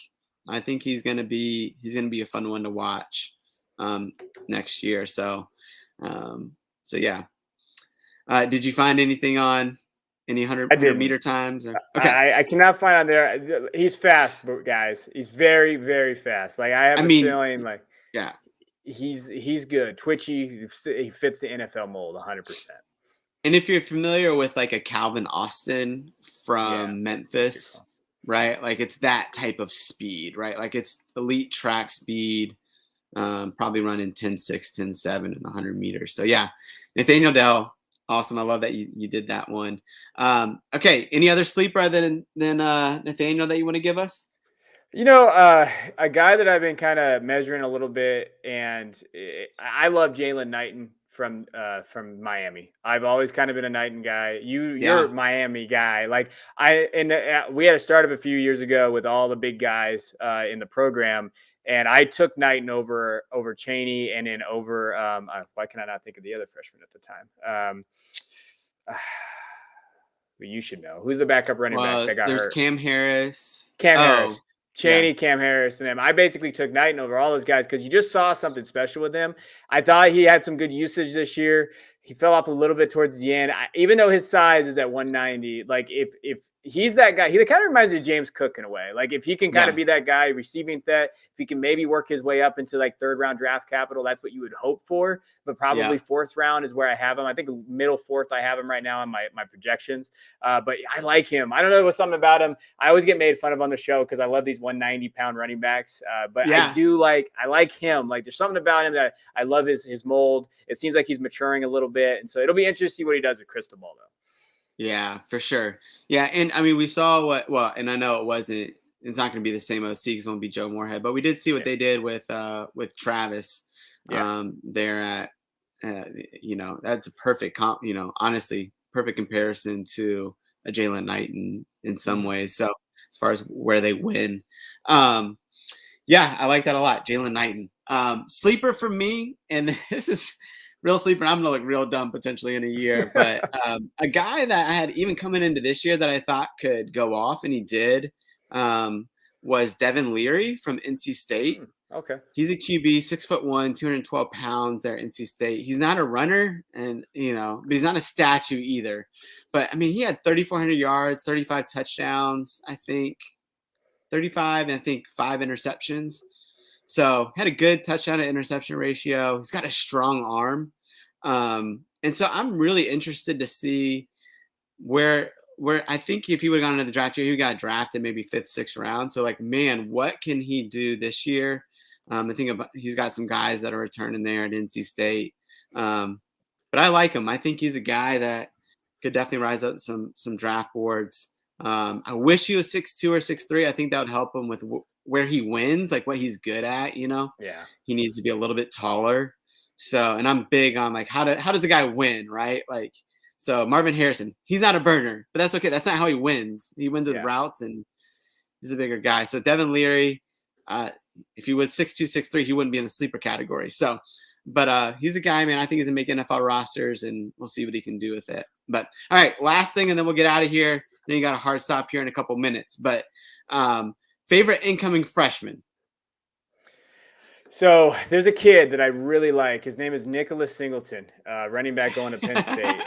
A: he's gonna be a fun one to watch next year. So yeah. Did you find anything on any 100 meter times? Or?
B: Okay. I cannot find on there. He's fast, guys. He's very, very fast. Like I have a feeling like he's good. Twitchy. He fits the NFL mold 100%.
A: And if you're familiar with like a Calvin Austin from Memphis, right? Like it's that type of speed, right? Like it's elite track speed, probably running 10.6, 10.7 in the 100 meters. So yeah, Nathaniel Dell, awesome. I love that you did that one. Okay, any other sleeper than Nathaniel that you want to give us?
B: A guy that I've been kind of measuring a little bit, and I love Jalen Knighton from Miami. I've always kind of been a Knighton guy. You're a Miami guy. Like we had a startup a few years ago with all the big guys in the program, and I took Knighton over Chaney, and then over why can I not think of the other freshman at the time? You should know who's the backup running back that got hurt.
A: There's Cam Harris.
B: Harris. Chaney, Cam Harris, and him. I basically took Knighton over all those guys because you just saw something special with him. I thought he had some good usage this year. He fell off a little bit towards the end. Even though his size is at 190, like if he's that guy, he kind of reminds me of James Cook in a way. Like if he can kind of be that guy receiving threat, if he can maybe work his way up into like 3rd round draft capital, that's what you would hope for. But probably 4th round is where I have him. I think middle 4th I have him right now in my projections. But I like him. I don't know, what's something about him. I always get made fun of on the show because I love these 190-pound running backs. But I like him. Like there's something about him that I love his mold. It seems like he's maturing a little bit. And so it'll be interesting to see what he does with Cristobal though.
A: Yeah, for sure. Yeah, and I mean, we saw and I know it's not going to be the same OC because it won't be Joe Moorhead, but we did see what they did with Travis there at, that's a perfect honestly, perfect comparison to a Jalen Knighton in some ways. So as far as where they win, I like that a lot. Jalen Knighton, sleeper for me, and this is real sleeper. I'm gonna look real dumb potentially in a year, but a guy that I had even coming into this year that I thought could go off, and he did, was Devin Leary from NC State.
B: Okay.
A: He's a QB, 6'1", 212 pounds there at NC State. He's not a runner, and but he's not a statue either. But I mean, he had 3,400 yards, 35 touchdowns, I think, 35, and I think 5 interceptions. So had a good touchdown to interception ratio. He's got a strong arm, and so I'm really interested to see where I think if he would have gone into the draft year, he got drafted maybe 5th, 6th round. So like, man, what can he do this year? I think he's got some guys that are returning there at NC State. But I like him. I think he's a guy that could definitely rise up some draft boards. I wish he was 6'2" or 6'3". I think that would help him with where he wins, like what he's good at.
B: Yeah.
A: He needs to be a little bit taller. So, and I'm big on like how does a guy win, right? Like, so Marvin Harrison, he's not a burner, but that's okay. That's not how he wins. He wins with routes, and he's a bigger guy. So Devin Leary, if he was 6'2", 6'3", he wouldn't be in the sleeper category. So, but he's a guy, man. I think he's gonna make NFL rosters, and we'll see what he can do with it. But all right, last thing, and then we'll get out of here. Then you got a hard stop here in a couple minutes. But favorite incoming freshman?
B: So there's a kid that I really like. His name is Nicholas Singleton, running back going to Penn State.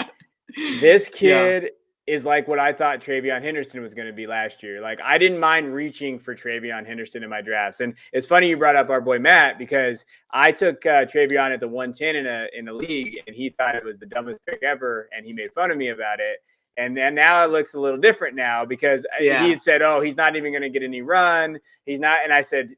B: This kid is like what I thought Travion Henderson was going to be last year. Like, I didn't mind reaching for Travion Henderson in my drafts. And it's funny you brought up our boy Matt, because I took Travion at the 110 in a league, and he thought it was the dumbest pick ever, and he made fun of me about it. And then now it looks a little different now, because he had said, oh, he's not even going to get any run. He's not. And I said,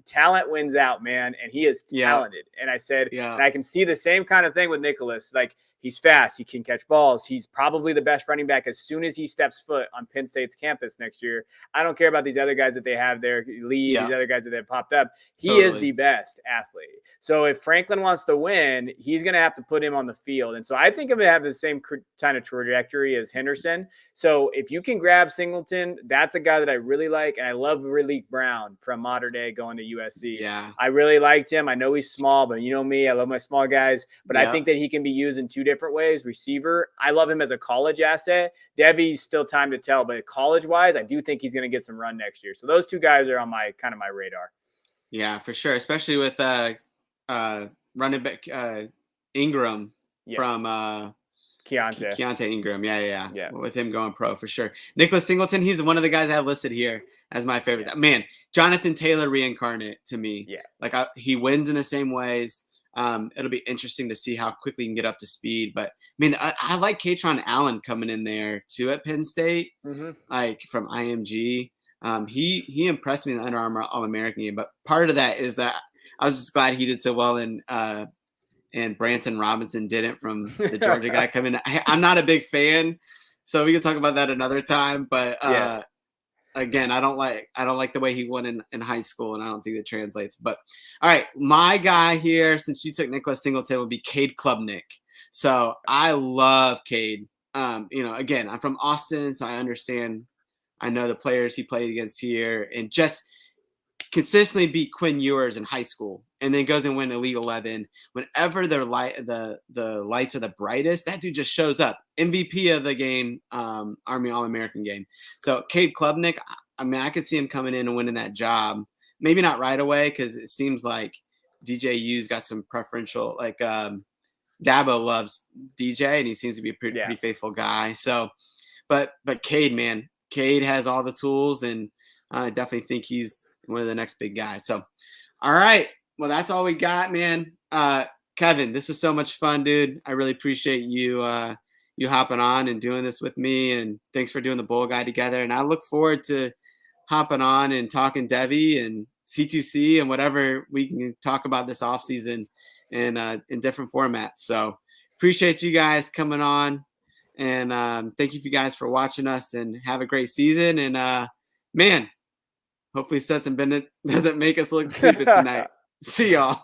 B: talent wins out, man. And he is talented. And I said, and I can see the same kind of thing with Nicholas. Like, he's fast. He can catch balls. He's probably the best running back as soon as he steps foot on Penn State's campus next year. I don't care about these other guys that they have there, these other guys that have popped up. He is the best athlete. So if Franklin wants to win, he's going to have to put him on the field. And so I think I'm going to have the same kind of trajectory as Henderson. So if you can grab Singleton, that's a guy that I really like. And I love Raleek Brown from Mater Dei going to USC.
A: Yeah.
B: I really liked him. I know he's small, but you know me, I love my small guys. But I think that he can be used in two different ways. Receiver, I love him as a college asset. Devy's still time to tell, but college-wise, I do think he's going to get some run next year. So those two guys are on my radar. Yeah,
A: for sure, especially with running back Ingram from Keontae Ingram. Yeah. With him going pro for sure. Nicholas Singleton, he's one of the guys I have listed here as my favorites. Yeah. Man, Jonathan Taylor reincarnate to me.
B: Yeah.
A: Like he wins in the same ways. It'll be interesting to see how quickly he can get up to speed. But I mean, I like Katron Allen coming in there too at Penn State, like from IMG. He impressed me in the Under Armour All-American game. But part of that is that I was just glad he did so well, and Branson Robinson didn't from the Georgia guy coming. I'm not a big fan, so we can talk about that another time. But again, I don't like the way he won in high school, and I don't think it translates. But all right, my guy here, since you took Nicholas Singleton, would be Cade Klubnik. So I love Cade. Again, I'm from Austin, so I understand. I know the players he played against here, and just consistently beat Quinn Ewers in high school, and then goes and win Elite 11. Whenever the lights are the brightest, that dude just shows up. MVP of the game, Army All-American game. So Cade Klubnik, I mean, I could see him coming in and winning that job. Maybe not right away, because it seems like DJU's got some preferential, like Dabo loves DJ, and he seems to be a pretty faithful guy. So, but Cade, man, Cade has all the tools, and I definitely think he's one of the next big guys. So, all right. Well, that's all we got, man. Kevin, this was so much fun, dude. I really appreciate you hopping on and doing this with me, and thanks for doing the bowl guide together. And I look forward to hopping on and talking devy and C2C and whatever we can talk about this off season in different formats. So appreciate you guys coming on, and thank you for you guys for watching us, and have a great season. And man, hopefully Stetson Bennett doesn't make us look stupid tonight. See y'all.